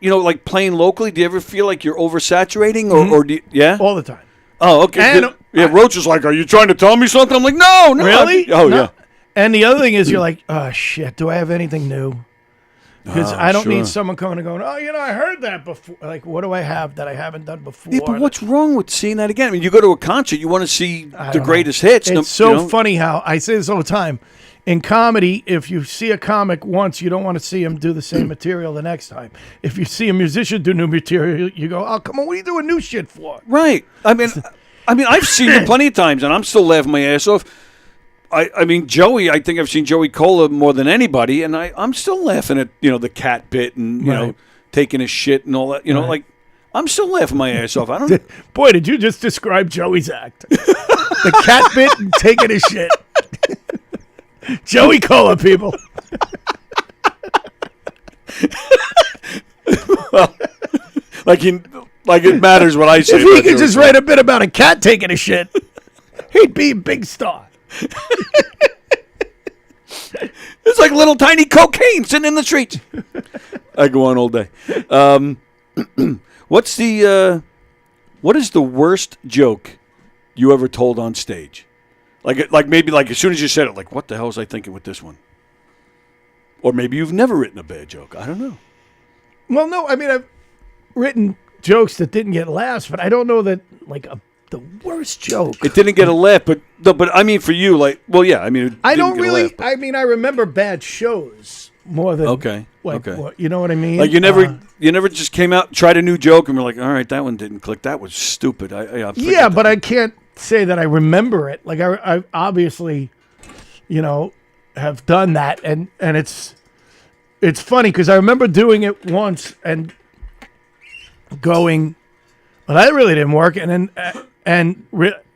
like playing locally? Do you ever feel like you're oversaturating, or do you, yeah? All the time. Oh, okay. And, Roach is like, are you trying to tell me something? I'm like, no. Really? No. Yeah. And the other thing is, you're like, oh shit, do I have anything new? Because I don't need someone coming and going, I heard that before. Like, what do I have that I haven't done before? Yeah, but what's wrong with seeing that again? I mean, you go to a concert, you want to see the greatest hits. It's so funny how I say this all the time. In comedy, if you see a comic once, you don't want to see him do the same material the next time. If you see a musician do new material, you go, oh, come on, what are you doing new shit for? Right. I mean, I've seen you plenty of times, and I'm still laughing my ass off. I mean, Joey, I think I've seen Joey Cola more than anybody, and I'm still laughing at, the cat bit and, taking his shit and all that. Like, I'm still laughing my ass off. I don't. Boy, did you just describe Joey's act. The cat bit and taking his shit. Joey Cola, people. Well, like it matters what I say. If he could just write a bit about a cat taking a shit, he'd be a big star. It's like little tiny cocaine sitting in the streets. I go on all day. What is the worst joke you ever told on stage? Like maybe as soon as you said it, like, what the hell was I thinking with this one? Or maybe you've never written a bad joke. I don't know. Well, no, I mean, I've written jokes that didn't get laughs, but I don't know that the worst joke. It didn't get a laugh, but I mean for you, I mean, I don't really. I mean, I remember bad shows more than okay. You know what I mean? Like you never just came out and tried a new joke and were like, all right, that one didn't click. That was stupid. Yeah, but I can't say that I remember it. Like I obviously, have done that, and it's funny because I remember doing it once and going, well, that really didn't work, and then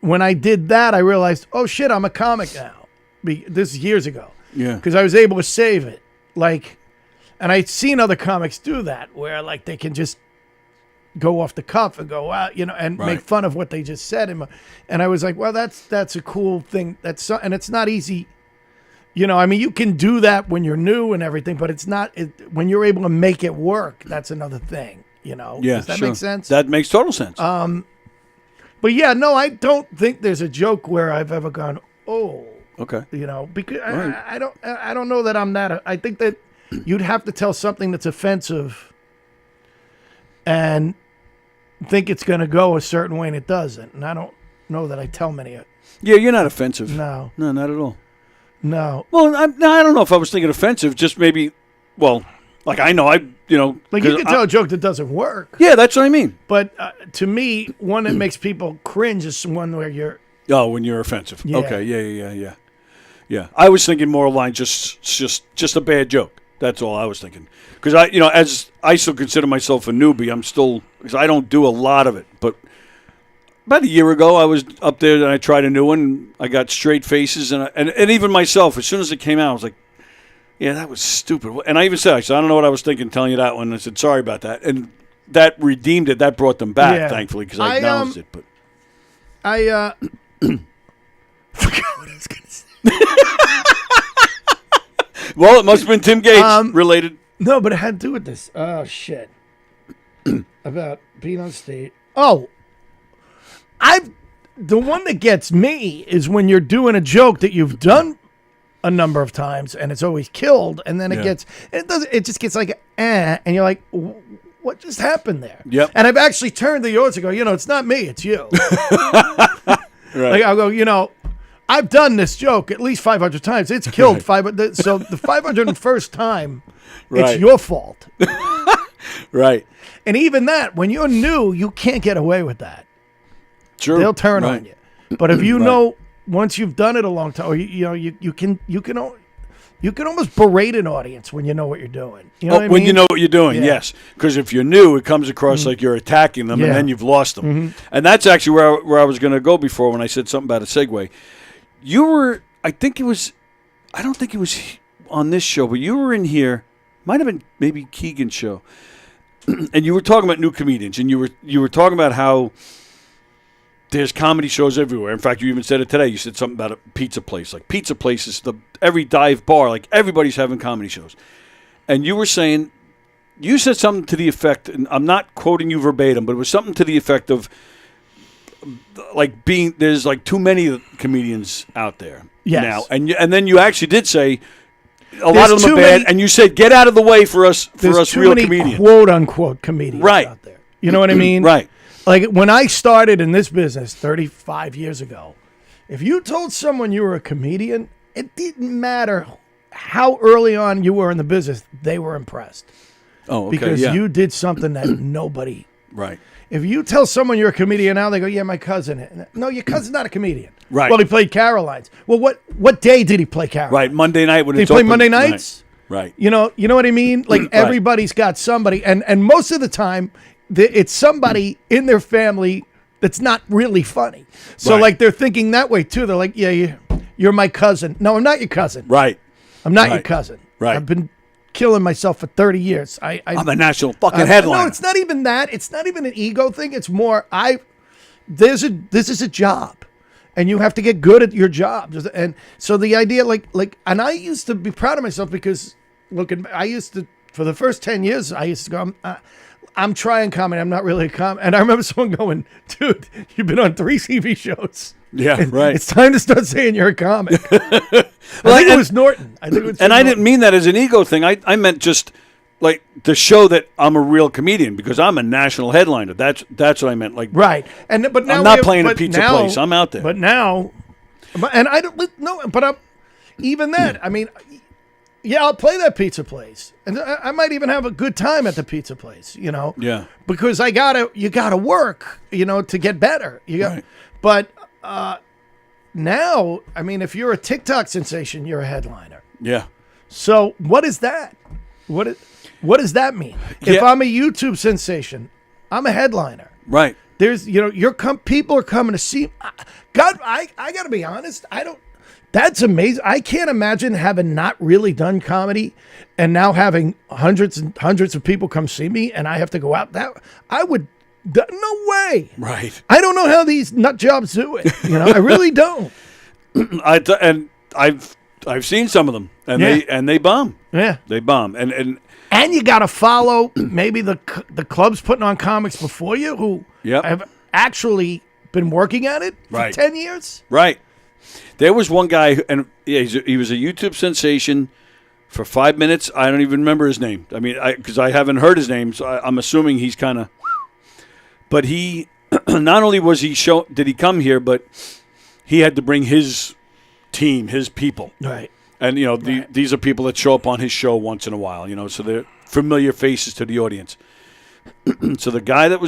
when I did that, I realized, oh shit, I'm a comic now. This is years ago. Yeah. Because I was able to save it. And I'd seen other comics do that, where they can just go off the cuff and go, wow, and make fun of what they just said. And I was like, well, that's a cool thing. And it's not easy. I mean, you can do that when you're new and everything, but it's not when you're able to make it work. That's another thing. Yeah, does that make sense? That makes total sense. But yeah, no, I don't think there's a joke where I've ever gone, oh, okay, because I don't know that I'm that. I think that you'd have to tell something that's offensive and think it's going to go a certain way, and it doesn't. And I don't know that I tell many. Yeah, you're not offensive. No, not at all. No. Well, I don't know if I was thinking offensive. Just maybe. Well, I know you can tell a joke that doesn't work. Yeah, that's what I mean. But to me, one that makes people cringe is one where you're. Oh, when you're offensive. Yeah. Okay. Yeah. I was thinking more along just a bad joke. That's all I was thinking. Because as I still consider myself a newbie, because I don't do a lot of it. But about a year ago, I was up there and I tried a new one. I got straight faces, and even myself, as soon as it came out, I was like, yeah, that was stupid. And I even said, I don't know what I was thinking telling you that one. I said, sorry about that. And that redeemed it. That brought them back, thankfully, because I acknowledged it. But I forgot what I was going to say. Well, it must have been Tim Gates related. No, but it had to do with this. Oh, shit. About being on stage. Oh. The one that gets me is when you're doing a joke that you've done a number of times and it's always killed, and then it just gets like and you're like, what just happened there? Yep. And I've actually turned to the audience and go, it's not me, it's you. Right. I'll go, I've done this joke at least 500 times. It's killed so the 501st time, it's your fault. Right. And even that, when you're new, you can't get away with that. Sure. They'll turn on you. But if you know once you've done it a long time, or you can almost berate an audience when you know what you're doing. You know what I when mean? you know what you're doing, Yeah. yes. Because if you're new, it comes across like you're attacking them, Yeah. and then you've lost them. And that's actually where I was going to go before when I said something about a segue. You were, I don't think it was on this show, but you were in here. Might have been maybe Keegan's show, and you were talking about new comedians, and you were talking about how there's comedy shows everywhere. In fact, you even said it today. You said something about a pizza place. Like pizza places, every dive bar, like everybody's having comedy shows. And you were saying, you said something to the effect, and I'm not quoting you verbatim, but it was something to the effect of like there's like too many comedians out there now. And then you actually did say a lot of them are bad, and you said get out of the way for us There's real too many comedians. quote unquote comedians out there. You know what I mean? Right. Like when I started in this business 35 years ago, if you told someone you were a comedian, it didn't matter how early on you were in the business, they were impressed. Oh, okay. Because yeah. you did something that nobody. Right. If you tell someone you're a comedian now, they go, "Yeah, my cousin." No, your cousin's not a comedian. Right. Well, he played Caroline's. Well, what day did he play Caroline's? Right. Monday night when did it's he play open. Monday nights? Right. You know what I mean? Like everybody's got somebody, and most of the time, it's somebody in their family that's not really funny. So like they're thinking that way too. They're like, "Yeah, you're my cousin." No, I'm not your cousin. Right. I'm not your cousin. Right. I've been killing myself for 30 years. I'm a national fucking headliner. No, it's not even that. It's not even an ego thing. It's more this is a job, and you have to get good at your job. And so the idea, and I used to be proud of myself because I used to, for the first 10 years, I used to go, I'm trying comedy. I'm not really a comic. And I remember someone going, "Dude, you've been on 3 TV shows. Yeah, right. It's time to start saying you're a comic." I think it was Norton. I didn't mean that as an ego thing. I meant just like to show that I'm a real comedian because I'm a national headliner. That's what I meant. Like right. But now I'm not playing a pizza place. I'm out there. But now, and I don't know. But I'm even that. I mean, yeah, I'll play that pizza place, and I might even have a good time at the pizza place. You know. Yeah. Because you gotta work. You know, to get better. But. Now, I mean, if you're a TikTok sensation, you're a headliner. Yeah. So what is that? What does that mean? If I'm a YouTube sensation, I'm a headliner. Right. There's, people are coming to see. God, I got to be honest. That's amazing. I can't imagine having not really done comedy and now having hundreds and hundreds of people come see me and I have to go out. No way. Right. I don't know how these nut jobs do it. I really don't. I've seen some of them, and they bomb. Yeah, they bomb, and you got to follow maybe the clubs putting on comics before you who have actually been working at it for 10 years. Right. There was one guy, and he was a YouTube sensation for 5 minutes. I don't even remember his name. I mean, because I haven't heard his name, so I'm assuming he's kind of. But he, not only did he come here, but he had to bring his team, his people. Right. And, these are people that show up on his show once in a while, so they're familiar faces to the audience. So the guy that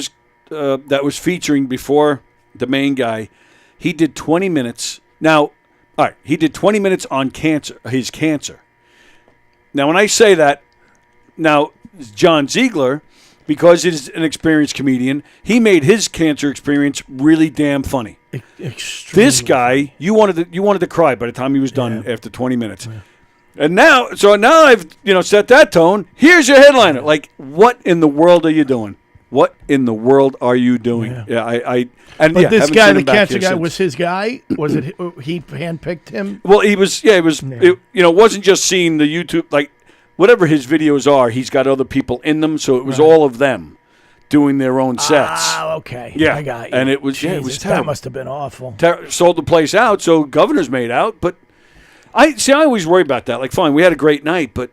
was featuring before the main guy, he did 20 minutes. Now, all right, he did 20 minutes on his cancer. Now, when I say that, John Ziegler, because he's an experienced comedian, he made his cancer experience really damn funny. Extremely. This guy, you wanted to cry by the time he was done after 20 minutes. Yeah. And now I've set that tone. Here's your headliner. Like, what in the world are you doing? What in the world are you doing? Yeah, But this guy, the cancer guy, was his guy. Was it he handpicked him? Well, he was. Yeah, it was. Yeah. It wasn't just seeing the YouTube like. Whatever his videos are, he's got other people in them, so it was all of them doing their own sets. Ah, okay. Yeah, I got you. And it was Jesus, it was terrible. That must have been awful. Sold the place out, so Governor's made out. But I always worry about that. Like, fine, we had a great night, but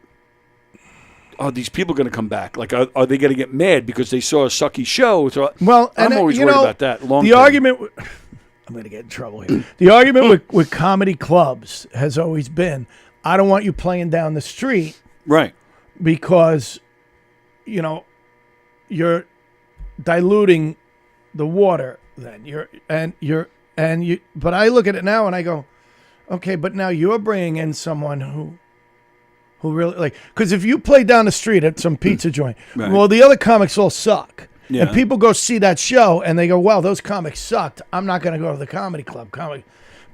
are these people going to come back? Like, are they going to get mad because they saw a sucky show? So I'm always worried about that. Argument. I'm going to get in trouble here. The argument with comedy clubs has always been, I don't want you playing down the street. Right. Because, you're diluting the water then. But I look at it now and I go, okay, but now you're bringing in someone who really like, because if you play down the street at some pizza joint, Right. well, the other comics all suck. Yeah. And people go see that show and they go, well, those comics sucked. I'm not going to go to the comedy club.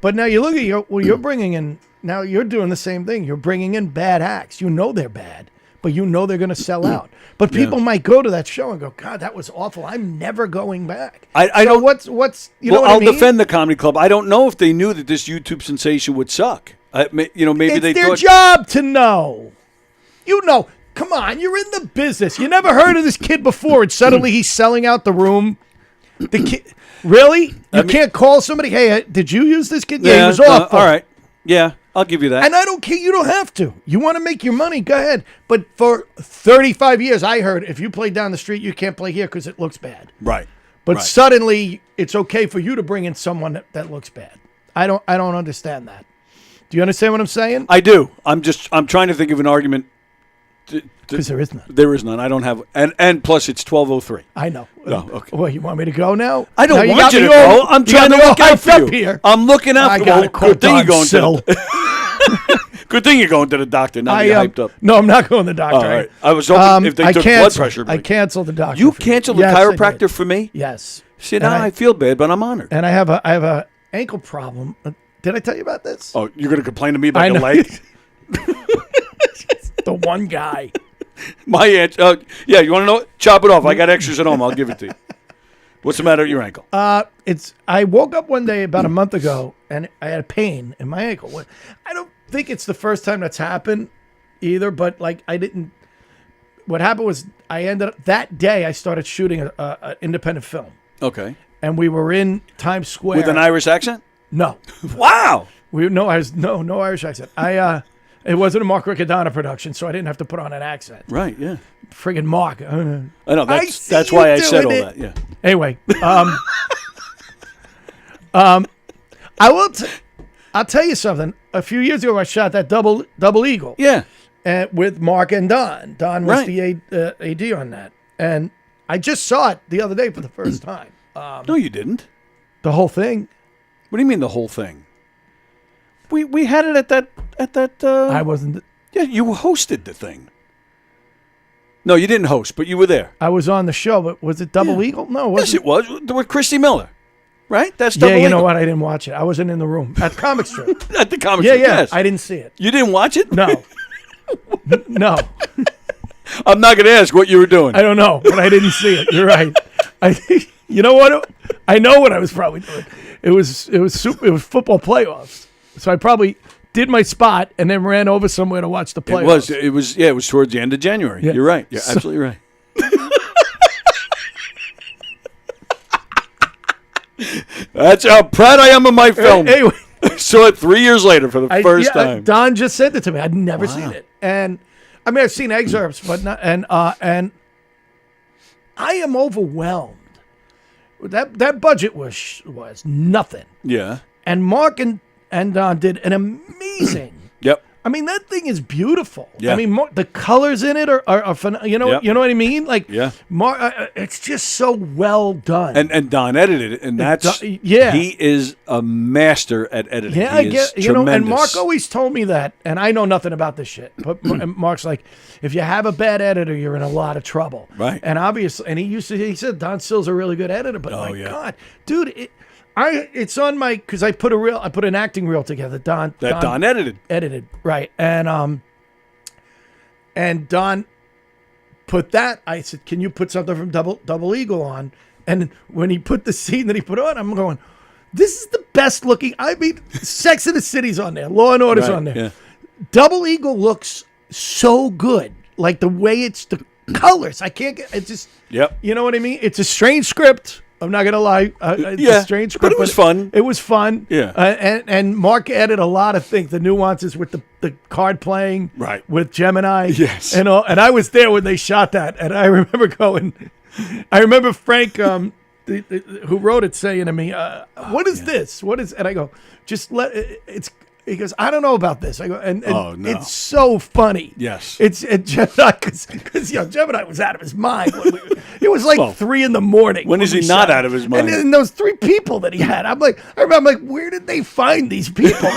But now you look at you're bringing in, now you're doing the same thing. You're bringing in bad acts. You know they're bad, but you know they're going to sell out. But people might go to that show and go, God, that was awful. I'm never going back. I don't. What's you know what I'll I mean? defend the comedy club. I don't know if they knew that this YouTube sensation would suck. Maybe It's they their thought. job to know. You know, come on, you're in the business. You never heard of this kid before, and suddenly he's selling out the room. The kid, really? You can't call somebody, hey, did you use this kid? Yeah, he was awful. All right. Yeah, I'll give you that. And I don't care. You don't have to. You want to make your money, go ahead. But for 35 years, I heard if you play down the street, you can't play here because it looks bad. Right. But Right. suddenly, it's okay for you to bring in someone that looks bad. I don't understand that. Do you understand what I'm saying? I do. I'm trying to think of an argument. Because there is none. There is none. I don't have. And plus, it's 12:03. I know. Oh, okay. Well, you want me to go now? I don't Now want you to got me all- go. I'm you trying to got me all look out hyped for up you. here. I'm looking out I for gotta you. call Good thing you're Don going Sill. to the Good thing you're going to the doctor. Now you're hyped up. No, I'm not going to the doctor. All right. I was hoping if they I took canceled- blood pressure. I canceled the doctor. You for me. canceled Yes, the I chiropractor did. for me? Yes. See, And now I feel bad, but I'm honored. And I have a ankle problem. Did I tell you about this? Oh, you're going to complain to me about I your know. leg? The one guy. My aunt. Yeah, you want to know? Chop it off. I got extras at home. I'll give it to you. What's the matter with your ankle? I woke up one day about a month ago and I had pain in my ankle. I don't think it's the first time that's happened either, but like what happened was I ended up that day I started shooting an independent film. Okay. And we were in Times Square. With an Irish accent? No. Wow. No Irish accent. It wasn't a Mark Riccadonna production, so I didn't have to put on an accent. Right, yeah. Friggin' Mark. I know, that's see why you I said all doing that, it. yeah. Anyway, I'll tell you something. A few years ago, I shot that double eagle. Yeah. With Mark and Don. Don was Right. the AD on that. And I just saw it the other day for the first time. No, you didn't. The whole thing. What do you mean the whole thing? We had it at that. I wasn't. Yeah, you hosted the thing. No, you didn't host, but you were there. I was on the show, but was it Double Eagle? No, it Yes, wasn't. it was with Christy Miller, right? That's Double Yeah, you Eagle. know what? I didn't watch it. I wasn't in the room at Comic Strip. At the comic Yeah, strip, yeah. yes. I didn't see it. You didn't watch it? No. No. I'm not going to ask what you were doing. I don't know, but I didn't see it. You're right. You know what? I know what I was probably doing. It was football playoffs. So I probably did my spot and then ran over somewhere to watch the playoffs. It was towards the end of January. Yeah. You're right. You're absolutely right. That's how proud I am of my film. Anyway. I saw it 3 years later for the first time. Don just sent it to me. I'd never seen it, and I mean I've seen excerpts, but not. And I am overwhelmed. That budget was nothing, Yeah. and Mark and Don did an amazing. Yep. I mean that thing is beautiful. Yeah. I mean the colors in it are you know Yep. you know what I mean. Like Yeah. Mark, it's just so well done. And Don edited it, and that's yeah. He is a master at editing. Yeah, I He get is you know, and tremendous. Mark always told me that, and I know nothing about this shit. But Mark's like, if you have a bad editor, you're in a lot of trouble. Right. And obviously, and he said Don Sill's a really good editor, but my God, dude, it's on my because I put an acting reel together. Don edited right, and Don put that. I said, can you put something from Double Eagle on? And when he put the scene that he put on, I'm going, this is the best looking. I mean, Sex and the City's on there, Law and Order's Right, on there. yeah. Double Eagle looks so good, like the way it's the colors. I can't get it. Just Yep. you know what I mean. It's a strange script. I'm not gonna lie. It's Yeah, a strange script, but it was fun. It was fun. Yeah. And Mark added a lot of things, the nuances with the card playing, Right. with Gemini, Yes. and all. And I was there when they shot that, and I remember going. I remember Frank, who wrote it, saying to me, "What is this? What is?" And I go, "Just let it's He goes, I don't know about this. I go, and Oh, no. it's so funny. Yes. It's Gemini because Gemini was out of his mind. It was like Well, 3 a.m. when is he not out of his mind? And then those 3 people that he had, I remember, I'm like, where did they find these people?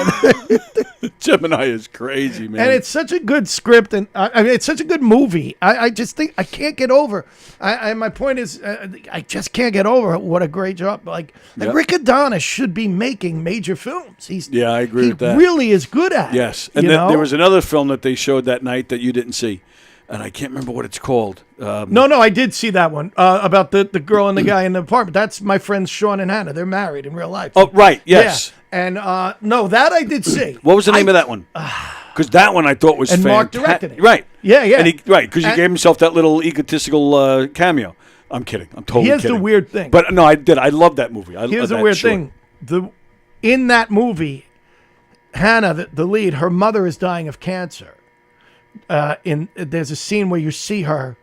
Gemini is crazy, man. And it's such a good script, and I mean, it's such a good movie. I just think I can't get over. My point is, I just can't get over what a great job. Like Yep. Rick Adonis should be making major films. Yeah, I agree with that. He really is good at it. Yes, and there was another film that they showed that night that you didn't see, and I can't remember what it's called. No, I did see that one about the girl and the guy in the apartment. That's my friends Sean and Hannah. They're married in real life. Oh, right, yes. Yeah. And no, that I did see. What was the name of that one? Because that one I thought was And Mark fantastic. directed it. Right. Yeah. And because he gave himself that little egotistical cameo. I'm kidding. I'm totally Here's kidding. the weird thing. But no, I did. I love that movie. Here's the weird thing. In that movie, Hannah, the lead, her mother is dying of cancer. There's a scene where you see her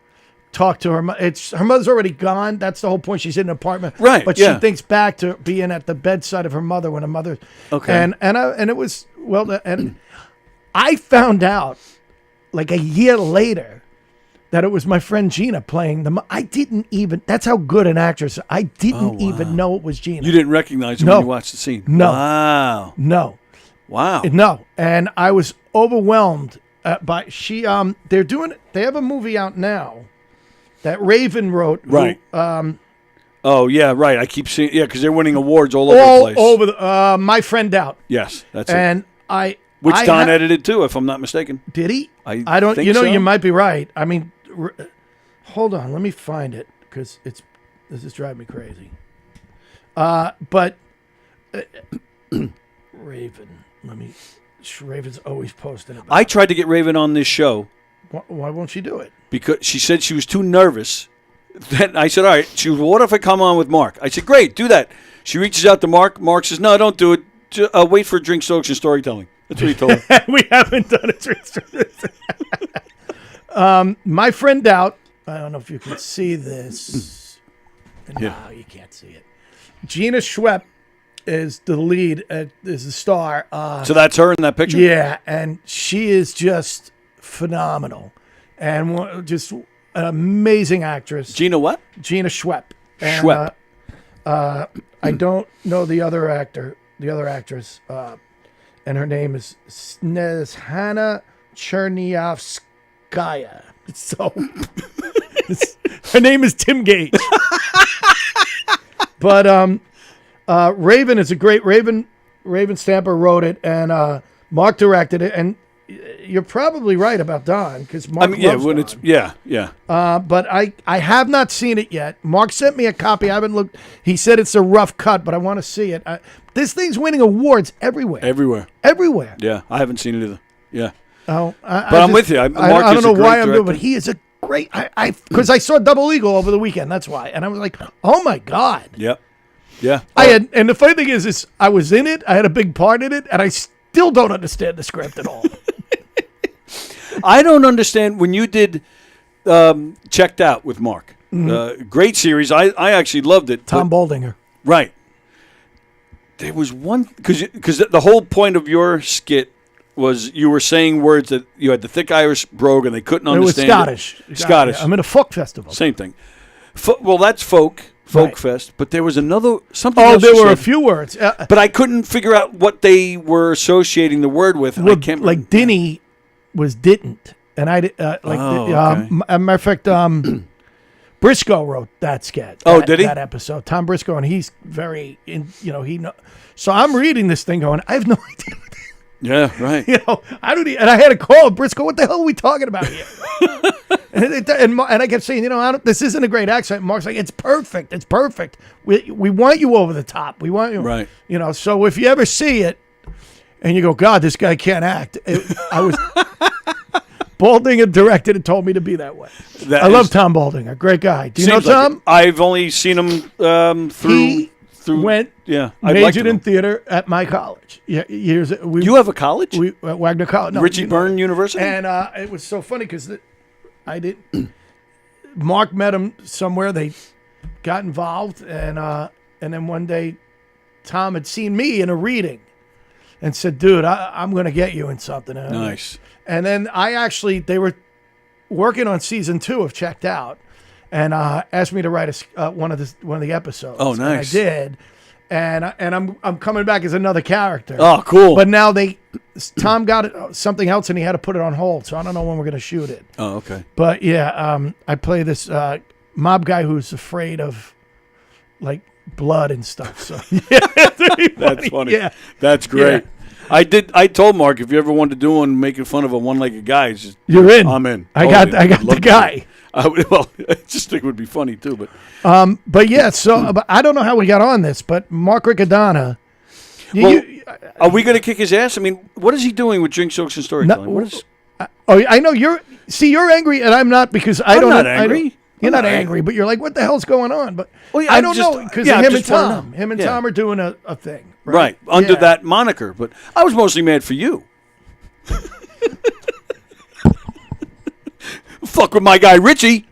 talk to her. Her mother's already gone. That's the whole point. She's in an apartment, right? But she thinks back to being at the bedside of her mother when her mother. Okay. And it was and I found out like a year later that it was my friend Gina playing the. I didn't even. That's how good an actress. I didn't even know it was Gina. You didn't recognize her when you watched the scene. No. Wow. No. Wow. No. And I was overwhelmed by she. They have a movie out now that Raven wrote. Right. Oh yeah, right. I keep seeing because they're winning awards all over the place. Over the My Friend Out. Yes, that's and it. Which Don edited too, if I'm not mistaken. Did he? I don't. think You know, so. you might be right. I mean, hold on. Let me find it because this is driving me crazy. But Raven. Raven's always posting about. I tried to get Raven on this show. Why won't she do it? Because she said she was too nervous. Then I said, all right. She goes, well, what if I come on with Mark? I said, great, do that. She reaches out to Mark. Mark says, no, don't do it. Wait for drink strokes and storytelling. That's what he told her. We haven't done it. My Friend Out. I don't know if you can see this. No, you can't see it. Gina Schwepp is the lead. Is the star. So that's her in that picture? Yeah, and she is just phenomenal. And just an amazing actress. Gina what? Gina Schwepp. And, Schwepp. I don't know the other actress, and her name is Snezhana Chernyavskaya. So her name is Tim Gage. But Raven is a great Raven Stamper wrote it, and Mark directed it, and you're probably right about Don because Mark loves Don. But I have not seen it yet. Mark sent me a copy. I haven't looked. He said it's a rough cut, but I want to see it. This thing's winning awards everywhere. Everywhere. Yeah, I haven't seen it either. Yeah. Oh, I'm with you. I don't know why I'm doing it, but he is a great. Because I saw Double Eagle over the weekend. That's why, and I was like, oh my god. Yep. Yeah. And the funny thing is I was in it. I had a big part in it, and I still don't understand the script at all. I don't understand when you did Checked Out with Mark. Great series. I actually loved it. Tom Baldinger. Right. There was one because the whole point of your skit was you were saying words that you had the thick Irish brogue and they couldn't understand. It was Scottish. I'm in a folk festival. Same thing. Well, that's folk Right. fest. But there was something. Oh, else there you were a said. few words. But I couldn't figure out what they were associating the word with. Well, I can't like Dinny was didn't, and I matter of fact, Briscoe wrote that sketch. Oh, did he? That episode, Tom Briscoe, and he's very So I'm reading this thing, going, I have no idea. Yeah, right. I don't. And I had to call Briscoe. What the hell are we talking about here? and I kept saying, this isn't a great accent. Mark's like, it's perfect. It's perfect. We want you over the top. We want you. Right. So if you ever see it, and you go, God, this guy can't act. I was. Baldinger directed and told me to be that way. I love Tom Baldinger. Great guy. Do you know Tom? I've only seen him through. Went. Yeah, majored in theater at my college. Yeah, years. You have a college? At Wagner College. No, Richie Byrne University. And it was so funny because I didn't. Mark met him somewhere. They got involved, and then one day, Tom had seen me in a reading, and said, "Dude, I'm going to get you in something." Nice. And then they were working on season 2 of Checked Out, and asked me to write one of the episodes. Oh, nice. And I did, and I'm coming back as another character. Oh, cool. But now Tom got something else, and he had to put it on hold, so I don't know when we're going to shoot it. Oh, okay. But yeah, I play this mob guy who's afraid of like blood and stuff. So yeah, That's funny. Yeah, That's great. Yeah. I told Mark if you ever wanted to do one making fun of a one-legged guy, it's just, you're in. I'm in. I got the guy. Well, I just think it would be funny too. But yeah, so but I don't know how we got on this, but Mark Riccadonna. Are we going to kick his ass? I mean, what is he doing with Drink Jokes and Storytelling? I know you're angry, and I'm not because I I'm don't. not angry. You're not angry, but you're like, what the hell's going on? But Well, I don't know because him and Tom are doing a thing, right? Under that moniker. But I was mostly mad for you. Fuck with my guy Richie.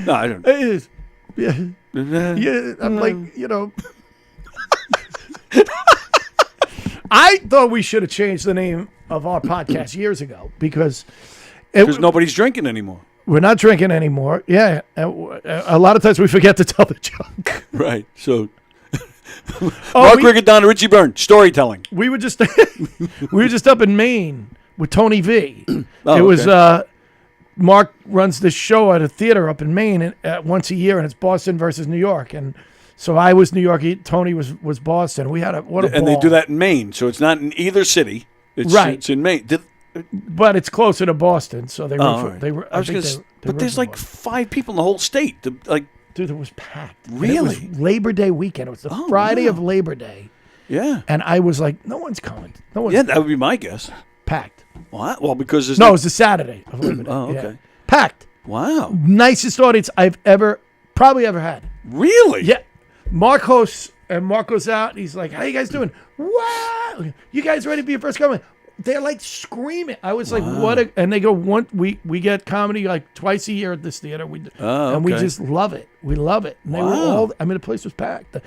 No, I don't. Yeah, I'm like, I thought we should have changed the name of our podcast years ago because nobody's drinking anymore. We're not drinking anymore. Yeah, a lot of times we forget to tell the joke. Right. So, Mark Riccadonna, Richie Byrne, storytelling. We were just up in Maine with Tony V. Oh, it was Mark runs this show at a theater up in Maine once a year, and it's Boston versus New York. And so I was New York. Tony was Boston. We had what a ball. And they do that in Maine, so it's not in either city. It's in Maine. But it's closer to Boston, so they were. Right. They were. But there's like 5 people in the whole state. Dude, it was packed. Really? It was Labor Day weekend. It was the Friday of Labor Day. Yeah. And I was like, no one's coming. No one's. Yeah, that would be my guess. Packed. What? Well, because there's it was the Saturday of Labor Day. Oh, okay. Yeah. Packed. Wow. Nicest audience I've probably ever had. Really? Yeah. Mark hosts, and Mark goes out. And he's like, "How you guys doing? Wow, you guys ready for your first comedy?" They're like screaming. I was like, "What?" And they go, we get comedy like twice a year at this theater. And we just love it. We love it. And they were all. I mean, the place was packed.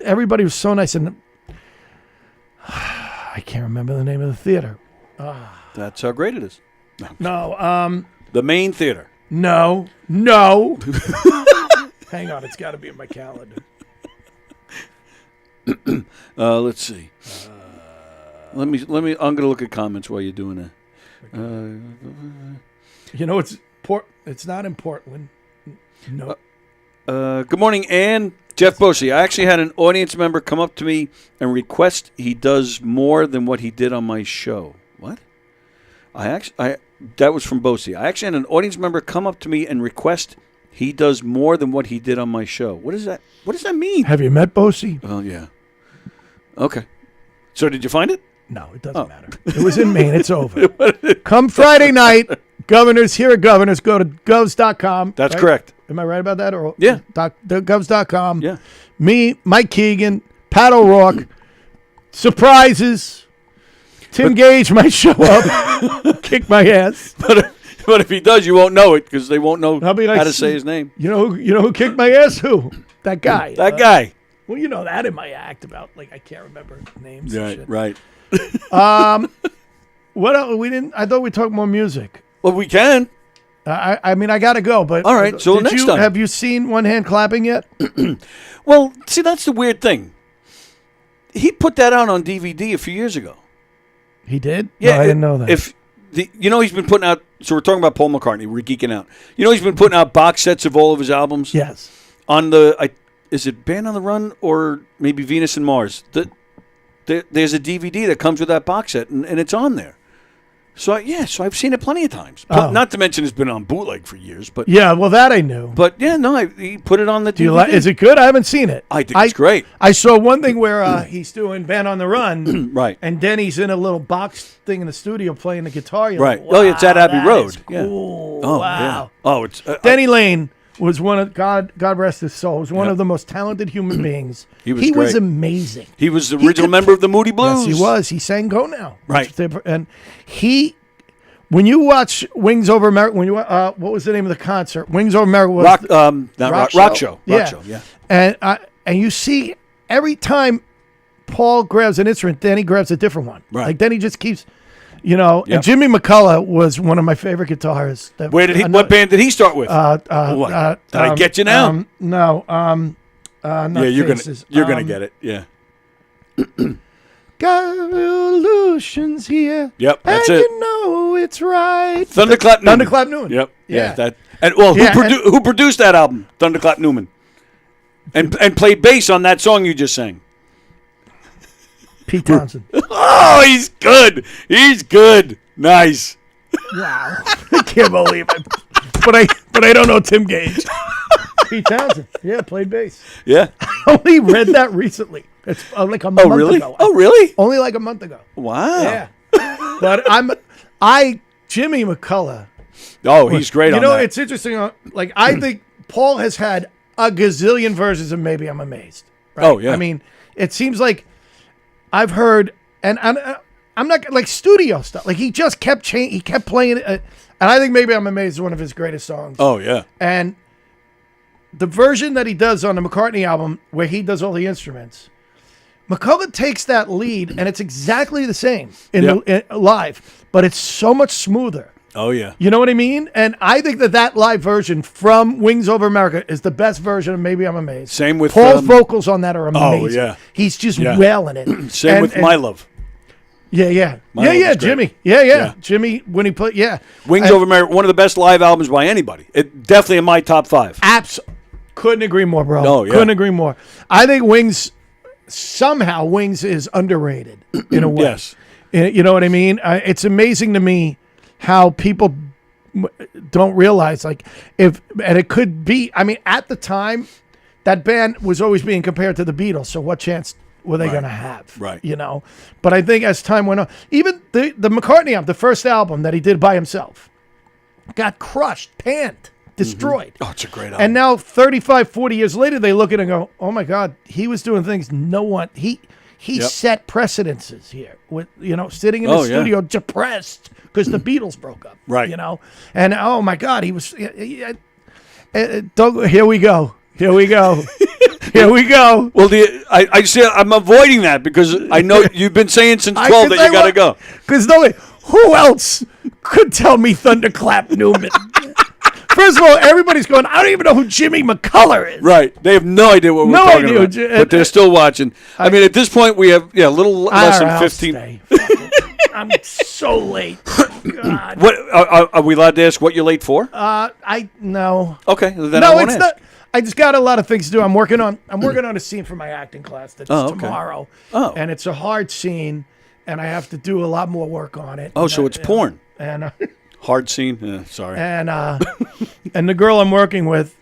Everybody was so nice, and I can't remember the name of the theater. That's how great it is. No. The Main Theater. No. Hang on, it's got to be in my calendar. Let's see. Let me. I'm gonna look at comments while you're doing that. It's not in Portland. No. Good morning, Ann. Jeff Bosey. I actually had an audience member come up to me and request he does more than what he did on my show. What? That was from Bosey. I actually had an audience member come up to me and request he does more than what he did on my show. What is that? What does that mean? Have you met Bosey? Oh, yeah. Okay. So did you find it? No, it doesn't matter. It was in Maine. It's over. Come Friday night, Governors, here at Governors, go to govs.com. That's correct. Am I right about that? Or yeah. Govs.com. Yeah. Me, Mike Keegan, Pat O'Rourke, surprises. Tim Gage might show up, kick my ass. But if he does, you won't know it because they won't know I'll be like, how to say his name. You know who kicked my ass? Who? That guy. That guy. Well, you know that in my act about I can't remember names. Right. And shit. Right. What else? We didn't. I thought we'd talk more music. Well, we can. I mean, I gotta go. But all right. So next time, have you seen One Hand Clapping yet? Well, see, that's the weird thing. He put that out on DVD a few years ago. He did? Yeah, no, I didn't know that. He's been putting out. So we're talking about Paul McCartney. We're geeking out. He's been putting out box sets of all of his albums. Yes. On is it Band on the Run or maybe Venus and Mars? There's a DVD that comes with that box set, and it's on there. So I've seen it plenty of times. Not to mention it's been on bootleg for years. But yeah, well that I knew. But yeah, no, he put it on the DVD. Is it good? I haven't seen it. I think it's great. I saw one thing where he's doing Band on the Run, right? And Denny's in a little box thing in the studio playing the guitar. You're right. Like, wow, it's at Abbey Road. Cool. Yeah. Oh wow. Yeah. Oh, it's Denny Lane was one of God rest his soul. Was one of the most talented human beings. He was great. Was amazing. He was the original member of the Moody Blues. Yes, he was. He sang Go Now. Right. And when you watch Wings Over America, what was the name of the concert? Wings Over America was Rock Rock Show. Rock Show. Yeah. And you see every time Paul grabs an instrument, then he grabs a different one. Right. Like then he just keeps, you know. Yep. And Jimmy McCullough was one of my favorite guitarists. That, What band did he start with? Did I get you now? No. Not yeah, you're Faces. gonna get it. Yeah. Got illusions here. Yep, that's and it. You know it's right. Thunderclap Newman. Thunderclap Newman. Yep. Yeah. That. And who produced that album? Thunderclap Newman. And played bass on that song you just sang. Pete Townsend. Oh, he's good. He's good. Nice. Wow. I can't believe it. But I don't know Tim Gage. Pete Townsend. Yeah, played bass. Yeah. I only read that recently. It's like a month really? ago. Oh, really? Only like a month ago. Wow. Yeah. But Jimmy McCullough. Oh, he's great on that. You know, it's interesting. Like, I think Paul has had a gazillion versions of Maybe I'm Amazed. Right? Oh, yeah. I mean, it seems like I've heard, and I'm not, like, studio stuff. Like, he just kept he kept playing it. And I think Maybe I'm Amazed is one of his greatest songs. Oh, yeah. And the version that he does on the McCartney album, where he does all the instruments, McCullough takes that lead, and it's exactly the same in live, but it's so much smoother. Oh, yeah. You know what I mean? And I think that live version from Wings Over America is the best version of Maybe I'm Amazed. Same with Paul's vocals on that are amazing. Oh, yeah. He's just wailing it. Same with My Love. Yeah. My Love is great. Jimmy. Yeah. Jimmy, when he put, Wings Over America, one of the best live albums by anybody. It definitely in my top 5. Couldn't agree more, bro. Oh, yeah. Couldn't agree more. I think Wings is underrated in a way. Yes. You know what I mean? It's amazing to me how people don't realize, like, and it could be, I mean, at the time, that band was always being compared to the Beatles, so what chance were they going to have? Right. You know? But I think as time went on, even the McCartney album, the first album that he did by himself, got crushed, panned, destroyed. Oh, it's a great album. And now 35, 40 years later, they look at it and go, oh my God, he was doing things no one, he set precedences here with, sitting in the studio depressed because the Beatles broke up. Right. And oh my God, he was, here we go. Here we go. Well, I say I'm avoiding that because I know you've been saying since 12 that you got to go. Because who else could tell me Thunderclap Newman? First of all, everybody's going, I don't even know who Jimmy McCullough is. Right. They have no idea what we're talking about. But they're still watching. I mean, at this point, we have a little less than 15. I'm so late. God. What are we allowed to ask what you're late for? No. Okay. Then No, I won't it's ask. not. I just got a lot of things to do. I'm working on a scene for my acting class that's tomorrow. Oh. And it's a hard scene, and I have to do a lot more work on it. Oh, so it's porn. And Hard scene. Sorry. and the girl I'm working with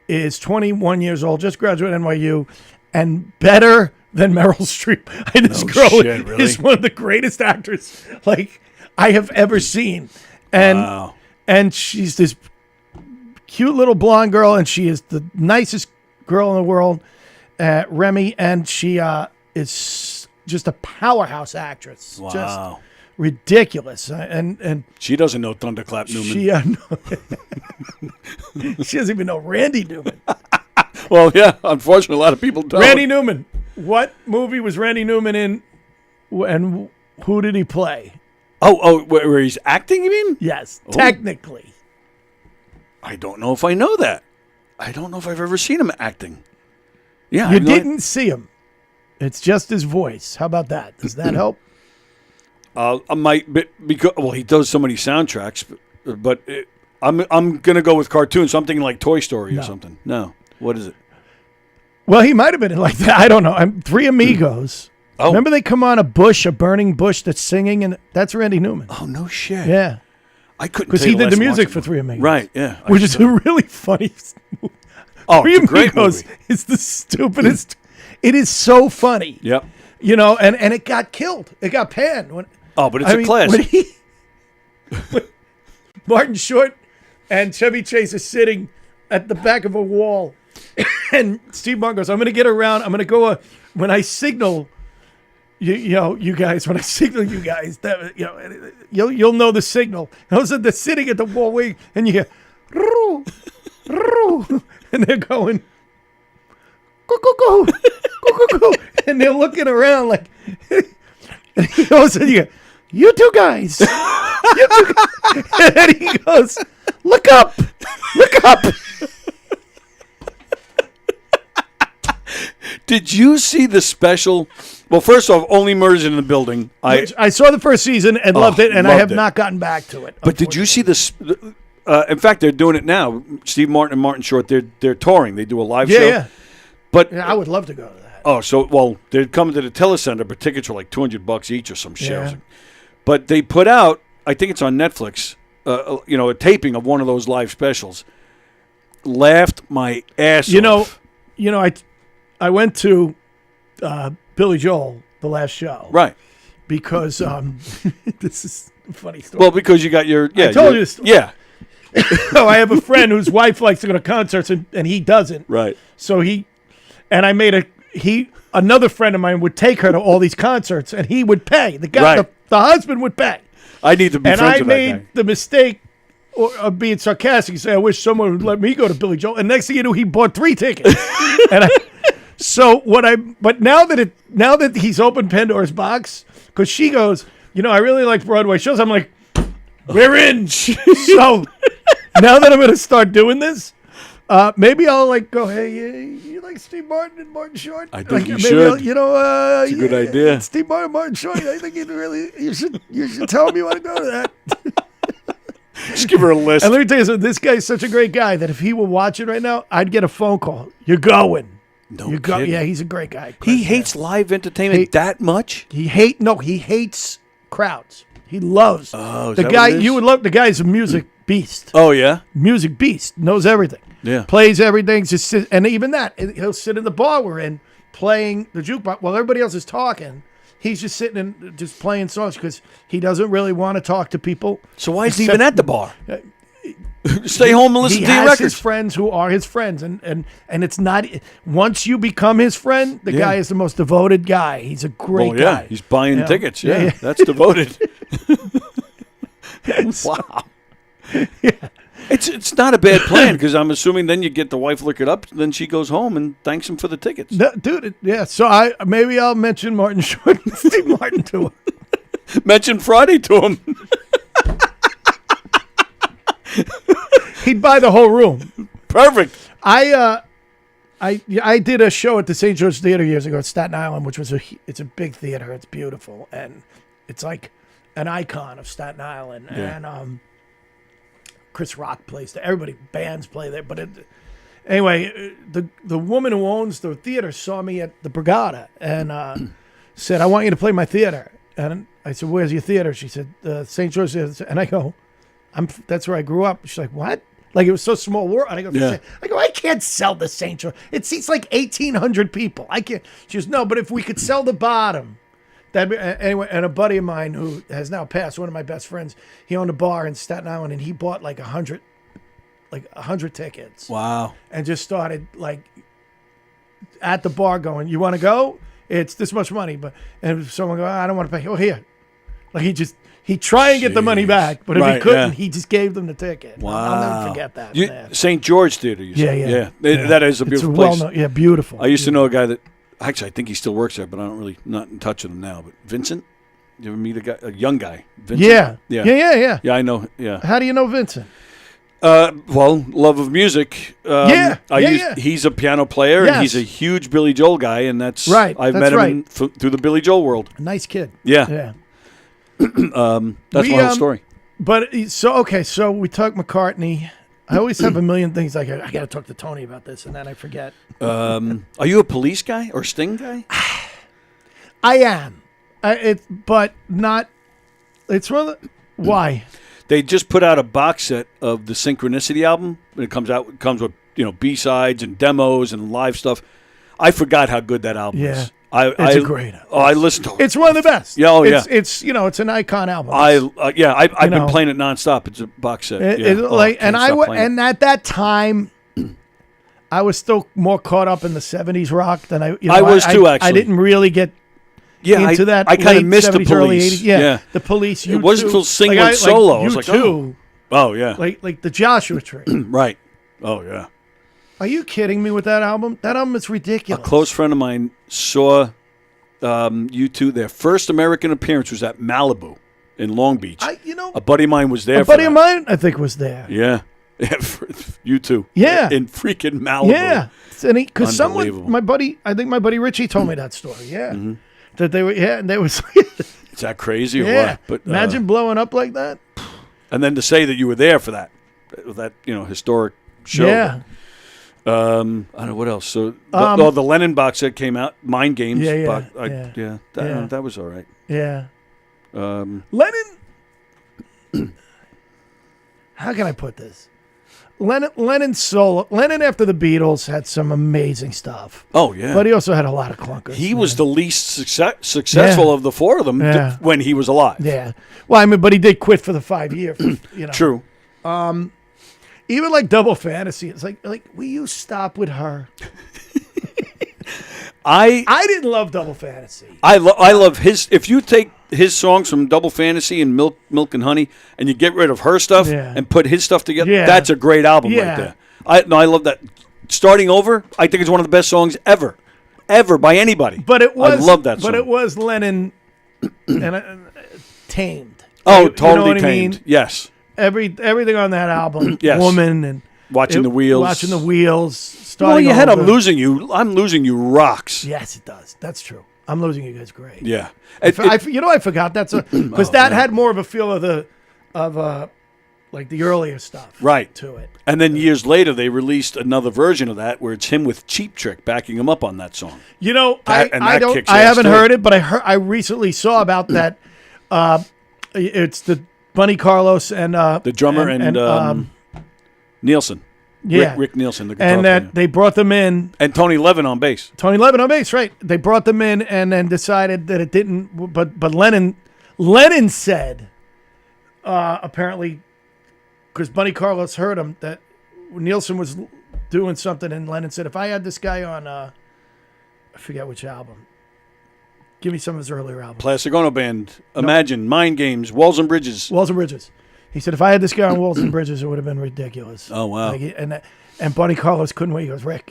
is 21 years old, just graduated NYU, and better than Meryl Streep. This girl shit, really? is one of the greatest actors like I have ever seen. And and she's this cute little blonde girl, and she is the nicest girl in the world, Remy, and she is just a powerhouse actress. Wow. Just ridiculous. And she doesn't know Thunderclap Newman. She doesn't even know Randy Newman. Well, yeah, unfortunately, a lot of people don't. Randy Newman. What movie was Randy Newman in, and who did he play? Oh, where he's acting, you mean? Yes, technically. I don't know if I know that. I don't know if I've ever seen him acting. Yeah, You didn't see him. It's just his voice. How about that? Does that help? I might, because he does so many soundtracks, but I'm gonna go with cartoons. So I'm thinking like Toy Story or something. No, what is it? Well, he might have been like that. I don't know. Three Amigos. Oh. Remember they come on a burning bush that's singing, and that's Randy Newman. Oh, no shit. Yeah. I couldn't because he did the music for Three Amigos. Right, yeah. Which is a really funny movie. Oh, Three it's a great Amigos movie. is the stupidest. It is so funny. Yep. And it got killed. It got panned. But it's a classic. When Martin Short and Chevy Chase are sitting at the back of a wall, and Steve Martin goes, I'm going to get around. I'm going to go, when I signal, you guys, that, you'll know the signal. And all of a sudden, they're sitting at the wall waiting, and you hear, roo, roo, and they're going, go, go, go, go, go, go. And they're looking around like, and he goes, you two guys. You two guys. And then he goes, look up. Look up. Did you see the special? Well, first off, Only Murders in the Building. I saw the first season and loved it, and I have not gotten back to it. But did you see this? In fact, they're doing it now. Steve Martin and Martin Short, they're touring. They do a live show. Yeah. But I would love to go to that. Oh, so well, they're coming to the Telecenter, but tickets are like $200 each or some shit. Yeah. But they put out, I think it's on Netflix, a taping of one of those live specials. Laughed my ass off. I went to Billy Joel, the last show. Right. Because this is a funny story. Well, because you got your... Yeah, I told you this story. Yeah. No, I have a friend whose wife likes to go to concerts, and he doesn't. Right. So another friend of mine would take her to all these concerts, and he would pay. The guy, Right. the husband would pay. I need to be friends with that guy. And I made the mistake of being sarcastic. Say, I wish someone would let me go to Billy Joel. And next thing you know, he bought 3 tickets. But now that he's opened Pandora's box, because she goes, I really like Broadway shows. I'm like, we're in. So now that I'm going to start doing this, maybe I'll go, hey, you like Steve Martin and Martin Short? I think you should. It's a good idea. Steve Martin and Martin Short. I think you should tell him you want to go to that. Just give her a list. And let me tell you something. This guy's such a great guy that if he were watching right now, I'd get a phone call. You're going. No kidding. Yeah, he's a great guy. He hates live entertainment that much? He hates crowds. He loves the guy. You would love the guy's a music beast. Oh yeah, music beast, knows everything. Yeah, plays everything. Just sit, and even that, he'll sit in the bar we're in playing the jukebox while everybody else is talking. He's just sitting and just playing songs because he doesn't really want to talk to people. So why is he even at the bar? Stay home and listen to your records. He has his friends who are his friends, and it's not. Once you become his friend, the guy is the most devoted guy. He's a great guy. He's buying tickets. Yeah, that's devoted. Wow. Yeah. It's not a bad plan because I'm assuming then you get the wife liquored up, then she goes home and thanks him for the tickets. No, dude, so maybe I'll mention Martin Short and Steve Martin to him. Mention Friday to him. He'd buy the whole room. Perfect. I did a show at the St. George Theater years ago at Staten Island, which was it's a big theater. It's beautiful, and it's like an icon of Staten Island. Yeah. And Chris Rock plays there. Everybody, bands play there. But anyway, the woman who owns the theater saw me at the Borgata and said, I want you to play my theater. And I said, where's your theater? She said, St. George Theater. And I go, that's where I grew up. She's like, what? Like, it was so small world. And I go, I can't sell the St. George. It seats like 1,800 people. I can't. She goes, no, but if we could sell the bottom. Anyway, and a buddy of mine who has now passed, one of my best friends, he owned a bar in Staten Island, and he bought like 100 tickets. Wow! And just started at the bar going, "You want to go? It's this much money." And if someone go, I don't want to pay. Oh, here, he'd try and get the money back, but if he couldn't, he just gave them the ticket. Wow! I'll never forget that. St. George Theater. You said. Yeah. That is a beautiful place. Beautiful. I used to know a guy that. Actually, I think he still works there, but I don't really not in touch with him now. But Vincent, you ever meet a young guy? Vincent? Yeah. Yeah, I know. Yeah. How do you know Vincent? Well, love of music. He's a piano player, and he's a huge Billy Joel guy, and that's right. I've met him through the Billy Joel world. Nice kid. Yeah. That's my whole story. But so we talked McCartney. I always have a million things I got to talk to Tony about this, and then I forget. Are you a Police guy or Sting guy? I am. But not. It's one of the. Why? They just put out a box set of the Synchronicity album. When it comes with B-sides and demos and live stuff. I forgot how good that album is. It's a great album. I listened to it. It's one of the best. Yeah, It's it's an icon album. I've been playing it nonstop. It's a box set. And at that time, I was still more caught up in the 70s rock than I was too. Actually, I didn't really get into that. I kind of missed 70s, the Police. early 80s. Yeah, the Police. It wasn't until Sting went solo. I was like, oh yeah, like the Joshua Tree. Right. Oh yeah. Are you kidding me with that album? That album is A ridiculous. close friend of mine saw U2. Their first American appearance was at Malibu in Long Beach. A buddy of mine was there. A buddy of mine, I think, was there. Yeah. U2. Yeah. In freaking Malibu. Yeah. Because Unbelievable. I think my buddy Richie told me that story. Yeah. Mm-hmm. That they were, and they was. Is that crazy or Yeah. what? But Imagine blowing up like that. and then to say that you were there for that historic show. Yeah. I don't know what else. So the Lennon box set came out. Mind Games. Yeah, That was all right. Yeah. Lennon. How can I put this? Lennon solo. Lennon after the Beatles had some amazing stuff. Oh yeah, but he also had a lot of clunkers. He was the least successful of the four of them when he was alive. Yeah. Well, I mean, but he did quit for the 5 year. True. Even like Double Fantasy, it's like, will you stop with her? I didn't love Double Fantasy. I love his. If you take his songs from Double Fantasy and Milk and Honey, and you get rid of her stuff and put his stuff together, that's a great album right there. I love that. Starting Over, I think it's one of the best songs ever by anybody. But it was. I love that song. But it was Lennon and tamed. Oh, You totally know what tamed. I mean? Yes. Everything on that album. Yes. Woman and Watching the Wheels. Starting Well, you had Over. I'm Losing You rocks. Yes, it does. That's true. I'm Losing You guys great. Yeah. I forgot that's because that had more of a feel of like the earlier stuff Right. to it. And then years later, they released another version of that where it's him with Cheap Trick backing him up on that song. You know, That kicks I ass, haven't too. heard it, but I recently saw about that. It's the Bunny Carlos and The drummer and Nielsen. Yeah. Rick Nielsen, the guitar and that player. they brought them in. And Tony Levin on bass. Tony Levin on bass, right? They brought them in and then decided that it didn't. But Lennon said apparently because Bunny Carlos heard him that Nielsen was doing something, and Lennon said, "If I had this guy on, I forget which album. Give me some of his earlier albums." Plastic Ono Band. Imagine. Mind Games. Walls and Bridges. Walls and Bridges. He said, if I had this guy on Walls and Bridges, it would have been ridiculous. Oh, wow. And Bunny Carlos couldn't wait. He goes, Rick,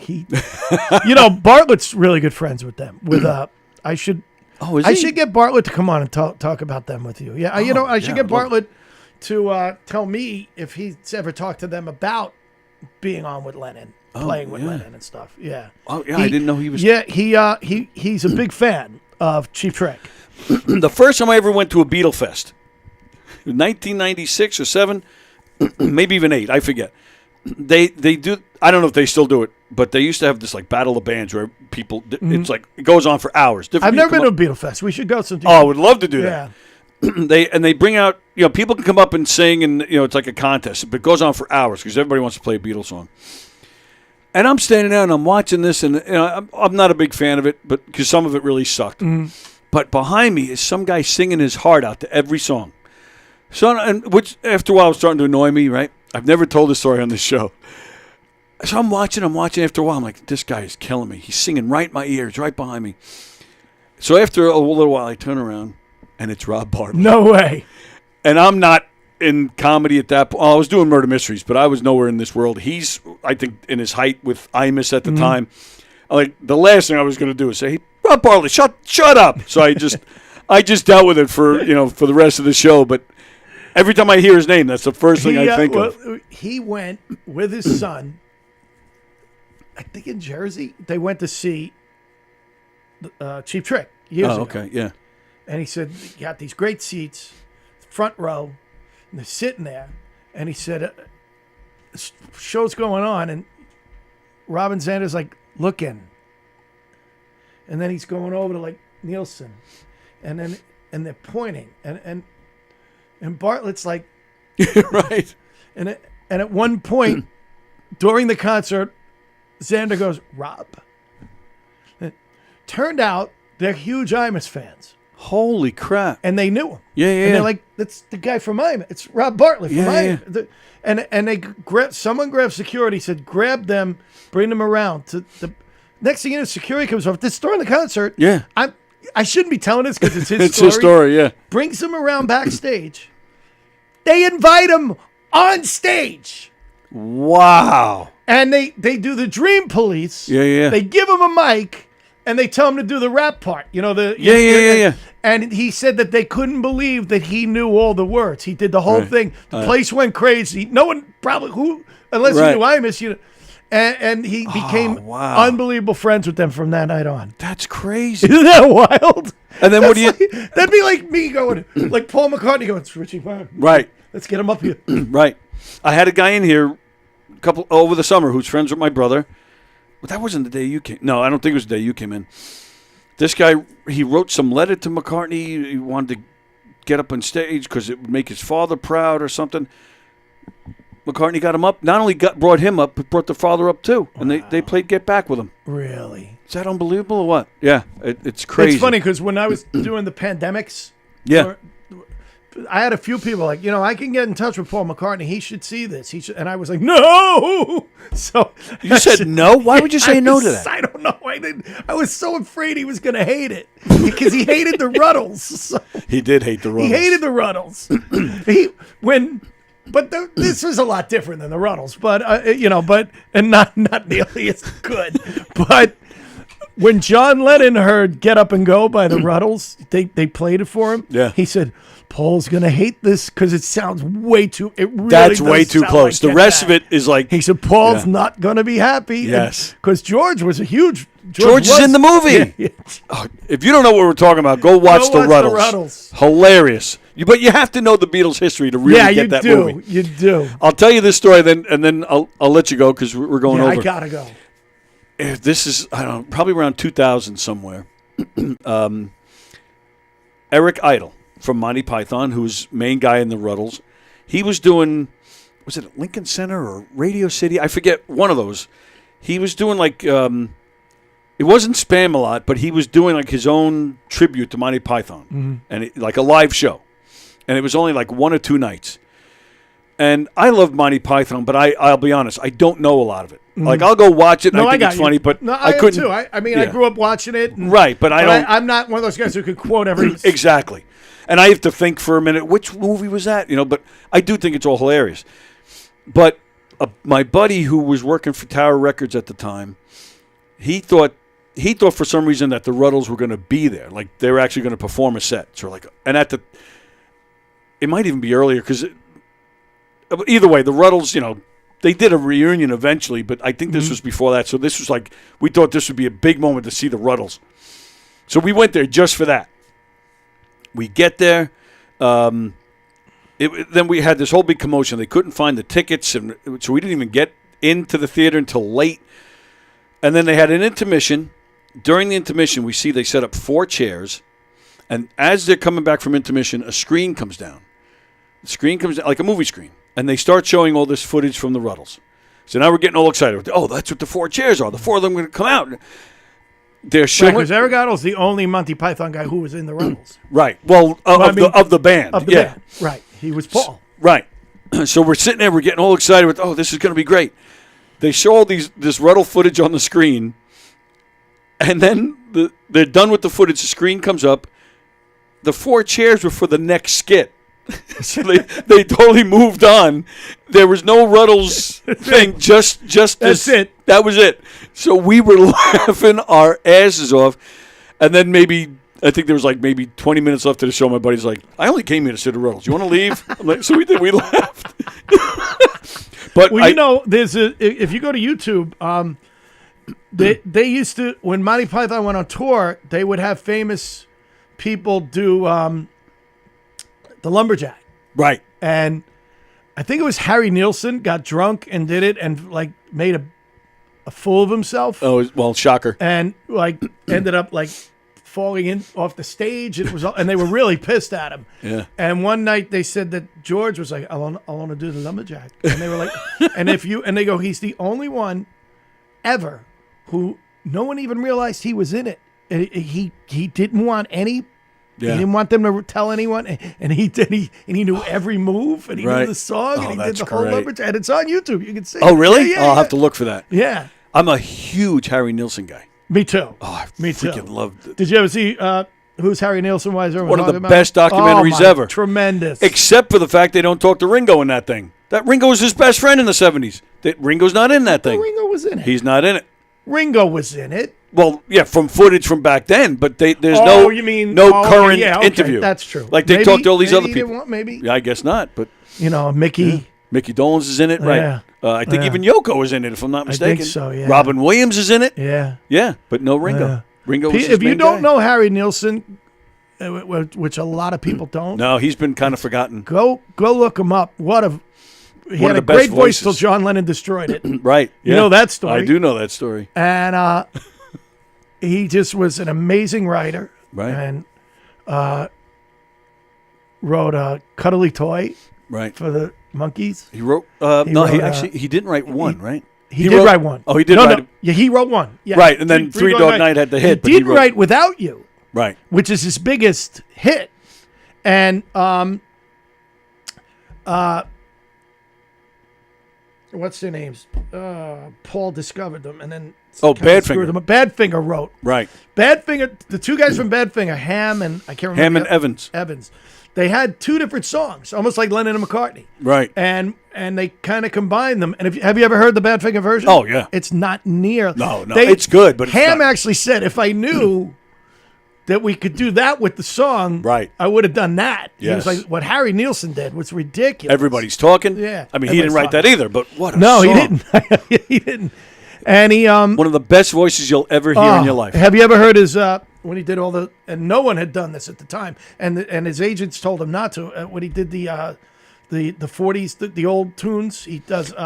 Bartlett's really good friends with them. I should get Bartlett to come on and talk about them with you. Yeah, I should get Bartlett to tell me if he's ever talked to them about being on with Lennon, playing with Lennon and stuff. Yeah. Oh, yeah, I didn't know he was. Yeah, he's a big fan of Cheap Trick. The first time I ever went to a Beatle Fest, 1996 or 7, maybe even 8, I forget. They do. I don't know if they still do it, but they used to have this like battle of bands where people. It's like it goes on for hours. I've never been to a Beatle Fest. We should go sometime. Oh, I would love to do that. They bring out people can come up and sing and it's like a contest, but it goes on for hours because everybody wants to play a Beatles song. And I'm standing there and I'm watching this and I'm not a big fan of it, but because some of it really sucked. But behind me is some guy singing his heart out to every song. So, which after a while was starting to annoy me, right? I've never told this story on this show. So I'm watching. After a while, I'm like, this guy is killing me. He's singing right in my ears, right behind me. So after a little while, I turn around, and it's Rob Bartlett. No way. And I'm not in comedy at that point. I was doing murder mysteries, but I was nowhere in this world. He's, I think, in his height with Imus at the time. Like the last thing I was going to do is say, hey, Rob Bartlett, shut up. So I just dealt with it for the rest of the show, but. Every time I hear his name, that's the first thing I think of. He went with his son, I think in Jersey. They went to see Cheap Trick years ago. Okay, yeah. And he said, you got these great seats, front row, and they're sitting there. And he said, show's going on, and Robin Zander's like looking. And then he's going over to like Nielsen. And they're pointing. And Bartlett's like, right. And at one point during the concert, Zander goes, Rob. It turned out they're huge Imus fans. Holy crap. And they knew him. Yeah. And they're like, that's the guy from Imus. It's Rob Bartlett from Imus. Yeah. And they someone grabbed security, said, grab them, bring them around. To the next thing you know, security comes over. This during the concert. Yeah. I shouldn't be telling this because it's his it's story. his story, yeah. Brings him around backstage. They invite him on stage. Wow. And they do the Dream Police. Yeah. They give him a mic, and they tell him to do the rap part. You know the Yeah. And he said that they couldn't believe that he knew all the words. He did the whole thing. The place went crazy. No one probably unless you knew Imus, you know. And he became unbelievable friends with them from that night on. That's crazy. Isn't that wild? And then what do you? That'd be like me going, like Paul McCartney going, it's Richie Byrne. Right. Let's get him up here. Right. I had a guy in here over the summer who's friends with my brother. But that wasn't the day you came. No, I don't think it was the day you came in. This guy, he wrote some letter to McCartney. He wanted to get up on stage because it would make his father proud or something. McCartney got him up. Not only brought him up, but brought the father up too. And they played Get Back with him. Really? Is that unbelievable or what? Yeah, it's crazy. It's funny because when I was doing the pandemics, I had a few people like, I can get in touch with Paul McCartney. He should see this. And I was like, no. So you said no? Why would you say no to that? I don't know. I was so afraid he was going to hate it because he hated the Ruddles. So he did hate the Ruddles. He hated the Ruddles. This was a lot different than the Ruddles, and not nearly as good. But when John Lennon heard "Get Up and Go" by the Ruddles, they played it for him. Yeah, he said, "Paul's gonna hate this because it sounds way too. It really that's way too close. Like the rest of it is like." He said, "Paul's not gonna be happy." Yes, because George was a huge. George is in the movie. Yeah. Oh, if you don't know what we're talking about, go watch the Ruddles. Hilarious. But you have to know the Beatles' history to really get that movie. You do. I'll tell you this story, and then I'll let you go because we're going over. I gotta go. This is probably around 2000 somewhere. Eric Idle from Monty Python, who's main guy in the Ruddles, he was doing, was it Lincoln Center or Radio City? I forget, one of those. He was doing like, it wasn't spam a lot, but he was doing like his own tribute to Monty Python, and like a live show. And it was only like 1 or 2 nights. And I love Monty Python, but I'll be honest, I don't know a lot of it. Like, I'll go watch it, and I think it's funny, but I couldn't. Too. I grew up watching it. Right, but I'm not one of those guys who could quote every... Exactly. And I have to think for a minute, which movie was that? But I do think it's all hilarious. But my buddy who was working for Tower Records at the time, he thought for some reason that the Ruddles were going to be there. Like, they were actually going to perform a set. So it might even be earlier, because either way, the Ruddles, they did a reunion eventually, but I think this was before that. So this was like, we thought this would be a big moment to see the Ruddles. So we went there just for that. We get there. Then we had this whole big commotion. They couldn't find the tickets, and so we didn't even get into the theater until late. And then they had an intermission. During the intermission, we see they set up 4 chairs, and as they're coming back from intermission, a screen comes down. The screen comes down like a movie screen. And they start showing all this footage from the Ruddles. So now we're getting all excited. Oh, that's what the 4 chairs are. The 4 of them are going to come out. They're showing. Because Eric Idle's the only Monty Python guy who was in the Ruddles. Right. Well, of the band. Of the band. Right. He was Paul. Right. So we're sitting there. We're getting all excited with, this is going to be great. They show all this Ruddle footage on the screen. And then they're done with the footage. The screen comes up. The 4 chairs were for the next skit. So they totally moved on. There was no Ruddles thing. Just that's it. That was it. So we were laughing our asses off. And then I think there was like maybe 20 minutes left of the show. My buddy's like, I only came here to see the Ruddles. You want to leave? I'm like, so we did. We laughed. But there's if you go to YouTube, they used to, when Monty Python went on tour, they would have famous people do the Lumberjack. Right. And I think it was Harry Nilsson got drunk and did it and like made a fool of himself. Oh, well, shocker. And like ended up like falling in off the stage. And they were really pissed at him. Yeah. And one night they said that George was like, I want to do the Lumberjack. And they were like, and they go, he's the only one ever who no one even realized he was in it. He didn't want any. Yeah. He didn't want them to tell anyone, and he did. He knew every move, and he knew the song, and he did the whole Lumberjack. And it's on YouTube. You can see. Oh, really? Yeah, I'll have to look for that. Yeah. I'm a huge Harry Nilsson guy. Me too. Oh, I Me freaking too. loved it. Did you ever see Who's Harry Nilsson? Why is everyone One of the talking about best him? documentaries Oh, my, ever. Tremendous. Except for the fact they don't talk to Ringo in that thing. That Ringo was his best friend in the 70s. Ringo's not in that thing. Ringo was in it. He's not in it. Ringo was in it. Well, yeah, from footage from back then, but there's you mean no okay, current yeah, okay, interview. That's true. Like they Maybe- talk to all these maybe other he didn't people. want- maybe. Yeah, I guess not, but Mickey. Mickey Dolenz is in it, right? Yeah. I think Yeah. even Yoko is in it, if I'm not I mistaken. think so, yeah. Robin Williams is in it. Yeah. Yeah, but no Ringo. Yeah. Ringo was his If you main don't guy. know Harry Nilsson, which a lot of people don't, No, he's been kind of forgotten. go look him up. He One had of a the great best voice till voices. John Lennon destroyed it. Right. You yeah. know that story. I do know that story. And he just was an amazing writer. Right. And wrote a Cuddly Toy Right. for the Monkees. He wrote. He wrote, actually he didn't write one, right? He did write one. Oh, he did no, write. No. Yeah, he wrote one. Yeah. Right, and then Three Dog Night had the hit. He but did wrote, write Without You. Right. Which is his biggest hit. And what's their names? Paul discovered them and then kinda screwed Badfinger. them up. Badfinger wrote. Right. Badfinger, the two guys from Badfinger, Ham and I can't remember. Ham and the other- Evans. Evans. They had two different songs, almost like Lennon and McCartney. Right. And they kind of combined them. And have you ever heard the Badfinger version? Oh, yeah. It's not near. No, it's good, but it's Ham not. actually said, if I knew that we could do that with the song, Right. I would have done that. He was Yes. like, what Harry Nilsson did was ridiculous. Everybody's talking. Yeah. I mean, he didn't write that either, but what a No, song. he didn't. He didn't. And he One of the best voices you'll ever hear in your life. Have you ever heard his when he did all the and no one had done this at the time, and his agents told him not to. When he did the 40s, the old tunes, he does. What's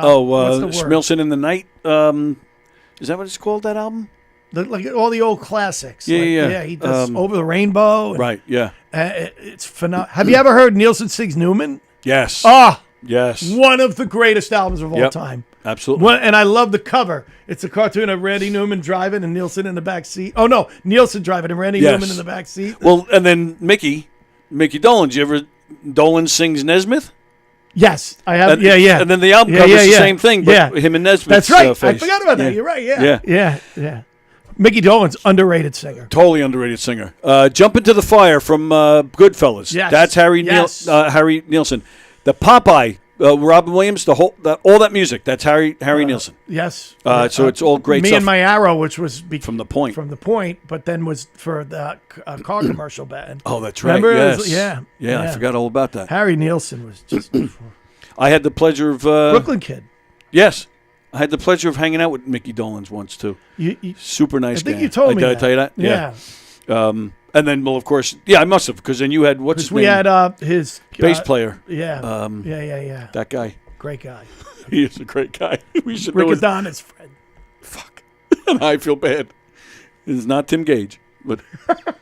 the word? Schmilson in the Night. Is that what it's called? That album? Like all the old classics. Yeah, Like, yeah. Yeah, he does Over the Rainbow. and, Right. Yeah. It's phenomenal. Have you ever heard Nielsen sings Newman? Yes. Yes. One of the greatest albums of all Yep. time. Absolutely. And I love the cover. It's a cartoon of Randy Newman driving and Nielsen in the back seat. Oh no, Nielsen driving and Randy Yes. Newman in the back seat. Well, and then Mickey Dolenz. You ever Dolenz sings Nesmith? Yes, I have. And, Yeah. And then the album Yeah, cover's yeah, the yeah. same thing, but him and Nesmith. That's right. Face. I forgot about that. Yeah. You're right. Yeah. Yeah. Yeah. Mickey Dolenz, underrated singer. Totally underrated singer. Jump Into the Fire from Goodfellas. Yes. That's Harry Yes. Harry Nilsson. The Popeye, Robin Williams, all that music. That's Harry Nilsson. Yes. So it's all great Me stuff. and My Arrow, which was From The Point. From The Point, but then was for the car commercial band. Oh, that's right. Remember? It Yes. was- yeah. I forgot all about that. Harry Nilsson was just I had the pleasure of Brooklyn Kid. Yes, I had the pleasure of hanging out with Mickey Dolenz once too. You, Super nice guy. I think you told me Did I that. tell you that? Yeah. And then, well, of course, yeah, I must have, because then you had what's his We name? had his bass player. Yeah. Yeah. That guy. Great guy. He is a great guy. We should know Rick his, Adonis' friend. and I feel bad. It's not Tim Gage, but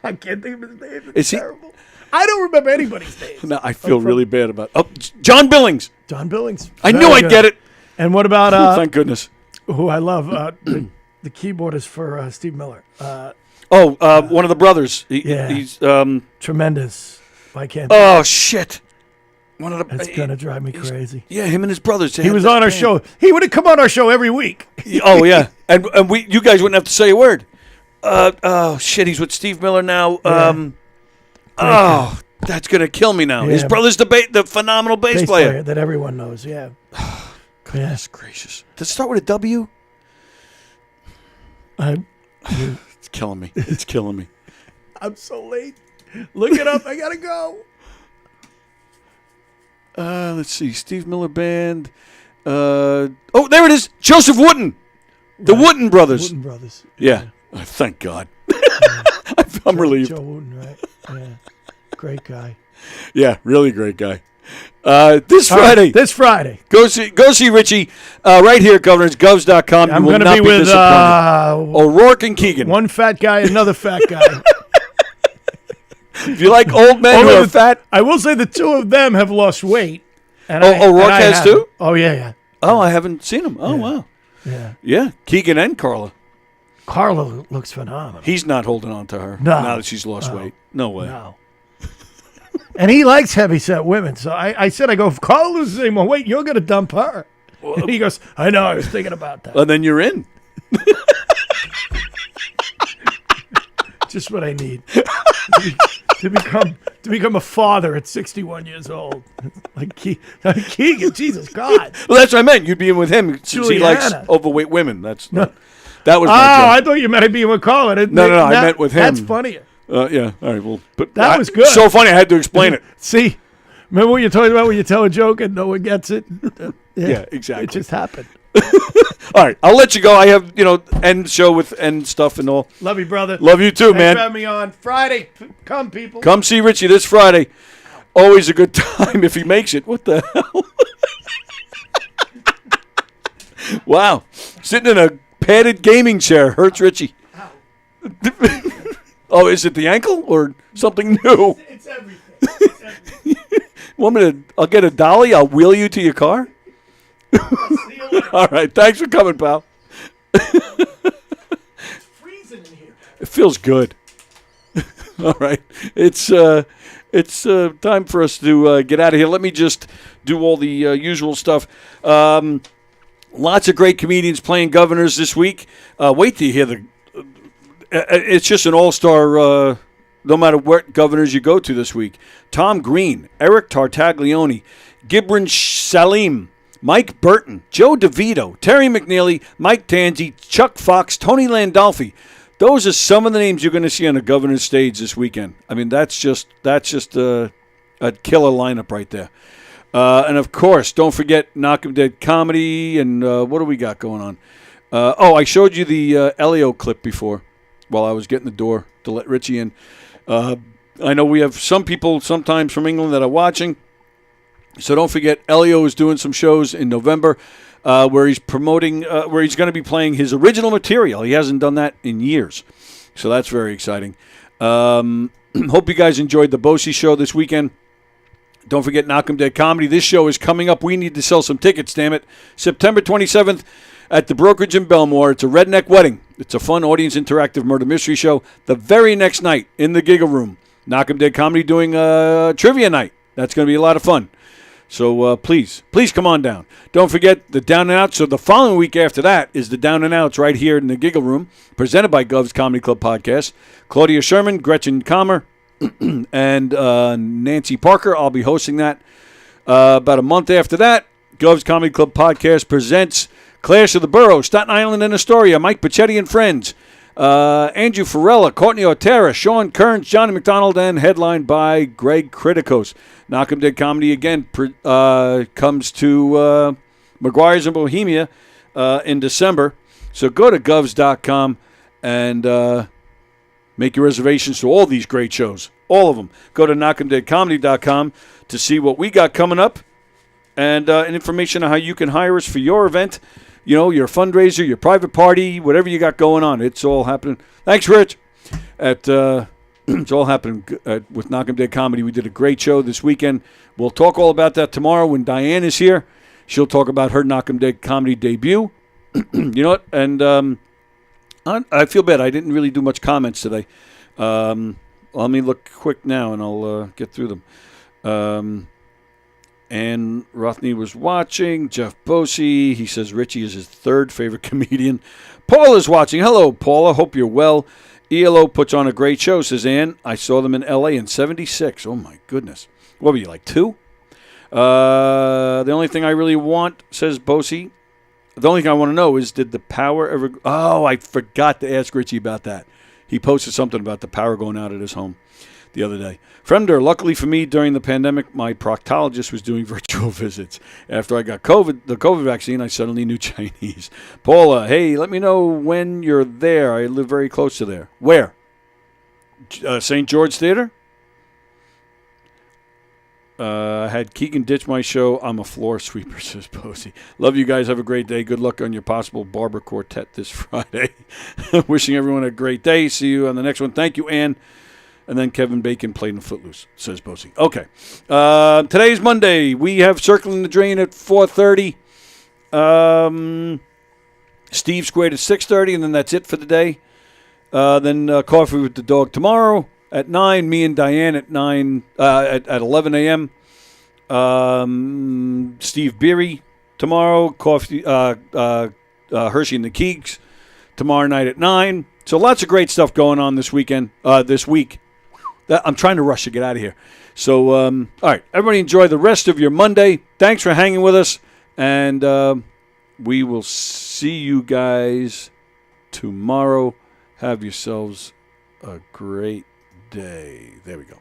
I can't think of his name. Is he- terrible. I don't remember anybody's name. no, I feel really bad about. Oh, John Billings. John Billings. I knew Very I'd good. get it. And what about Thank goodness. who I love? The keyboardist for Steve Miller. One of the brothers. Yeah. He's Tremendous. I can't. oh shit. One of the. It's gonna drive me crazy. Yeah, him and his brothers. He was on our show. He would have come on our show every week. Oh yeah, and you guys wouldn't have to say a word. Oh shit, he's with Steve Miller now. Oh, that's gonna kill me now. Yeah. His brother's the phenomenal bass player. that everyone knows. Yeah. Goodness gracious. Does it start with a W? It's killing me. It's killing me. I'm so late. Look it up. I gotta go. Let's see. Steve Miller Band. Oh, there it is. Joseph Wooten. The Wooten brothers. Wooten brothers. Yeah. Oh, thank God. I'm relieved. Joe Wooten, right? Yeah. Great guy. Yeah, really great guy. This Friday. This Friday. Go see Richie right here at governorsgovs.com. I'm going to be with O'Rourke and Keegan. one fat guy, another fat guy. If you like old men who are fat. I will say the two of them have lost weight. And O'Rourke I has haven't. too? Oh, yeah. Oh, I haven't seen him. Oh, wow. Yeah. Yeah, Keegan and Carla. Carla looks phenomenal. He's not holding on to her No. now that she's lost weight. No way. No. And he likes heavyset women. So I said, if Carla loses any more weight, you're going to dump her. And he goes, I know, I was thinking about that. And then you're in. Just what I need to become a father at 61 years old. Like Keegan, Jesus God. Well, that's what I meant. You'd be in with him since he likes Juliana. overweight women. That was my joke. I thought you meant I'd be with Colin. No, I meant with him. That's funnier. Yeah, all right. Well, but That was good. So funny, I had to explain it. See, remember what you're talking about when you tell a joke and no one gets it? Yeah, exactly. It just happened. All right, I'll let you go. I have, end show with end stuff and all. Love you, brother. Love you too, Thanks man. for having me on Friday. Come, people. Come see Richie this Friday. Always a good time if he makes it. What the hell? Wow. Sitting in a padded gaming chair hurts Richie. Oh, is it the ankle or something new? It's everything. Want me to? I'll get a dolly. I'll wheel you to your car. All right. Thanks for coming, pal. Freezing in here. It feels good. All right. It's time for us to get out of here. Let me just do all the usual stuff. Lots of great comedians playing governors this week. Wait till you hear it's just an all-star, no matter what governors you go to this week. Tom Green, Eric Tartaglione, Gibran Salim, Mike Burton, Joe DeVito, Terry McNeely, Mike Tanzi, Chuck Fox, Tony Landolfi. Those are some of the names you're going to see on the governor's stage this weekend. I mean, that's just a killer lineup right there. And, of course, don't forget Knockem Dead Comedy. And what do we got going on? I showed you the Elio clip before while I was getting the door to let Richie in. I know we have some people sometimes from England that are watching. So don't forget, Elio is doing some shows in November where he's promoting, where he's going to be playing his original material. He hasn't done that in years. So that's very exciting. Hope you guys enjoyed the Bosie show this weekend. Don't forget Knockem Dead Comedy. This show is coming up. We need to sell some tickets, damn it. September 27th at the Brokerage in Belmore. It's a redneck wedding. It's a fun audience interactive murder mystery show. The very next night in the Giggle Room, Knockem Dead Comedy doing a trivia night. That's going to be a lot of fun. So please come on down. Don't forget the Down and Outs. So the following week after that is the Down and Outs right here in the Giggle Room, presented by Gov's Comedy Club Podcast. Claudia Sherman, Gretchen Kammer, and Nancy Parker. I'll be hosting that. About a month after that, Gov's Comedy Club Podcast presents Clash of the Boroughs, Staten Island and Astoria, Mike Pachetti and Friends. Andrew Farella, Courtney Otera, Sean Kearns, Johnny McDonald, and headlined by Greg Criticos. Knockem Dead Comedy again comes to McGuire's in Bohemia in December. So go to govs.com and make your reservations to all these great shows. All of them. Go to knockemdeadcomedy.com to see what we got coming up and information on how you can hire us for your event. You know, your fundraiser, your private party, whatever you got going on. It's all happening. Thanks, Rich. It's all happening with Knockem Dead Comedy. We did a great show this weekend. We'll talk all about that tomorrow when Diane is here. She'll talk about her Knockem Dead Comedy debut. You know what? And I feel bad. I didn't really do much comments today. Let me look quick now, and I'll get through them. And Rothney was watching. Jeff Bosie, he says Richie is his third favorite comedian. Paula's watching. Hello, Paula. Hope you're well. ELO puts on a great show, says Ann. I saw them in L.A. in 76. Oh, my goodness. What were you, like 2? The only thing I really want, says Bosie, the only thing I want to know is, did the power ever... Oh, I forgot to ask Richie about that. He posted something about the power going out at his home the other day. Fremder, luckily for me, during the pandemic, my proctologist was doing virtual visits. After I got the COVID vaccine, I suddenly knew Chinese. Paula, hey, let me know when you're there. I live very close to there. Where? St. George Theater? I had Keegan ditch my show. I'm a floor sweeper, says Posey. Love you guys. Have a great day. Good luck on your possible barber quartet this Friday. Wishing everyone a great day. See you on the next one. Thank you, Ann. And then Kevin Bacon played in Footloose, says Posey. Okay. Today's Monday. We have Circling the Drain at 4:30. Steve Squared at 6:30, and then that's it for the day. Then Coffee with the Dog tomorrow at 9. Me and Diane at 9 at 11 a.m. Steve Beery tomorrow. Coffee Hershey and the Keegs tomorrow night at 9. So lots of great stuff going on this weekend, this week. I'm trying to rush to get out of here. So, all right, everybody enjoy the rest of your Monday. Thanks for hanging with us, and we will see you guys tomorrow. Have yourselves a great day. There we go.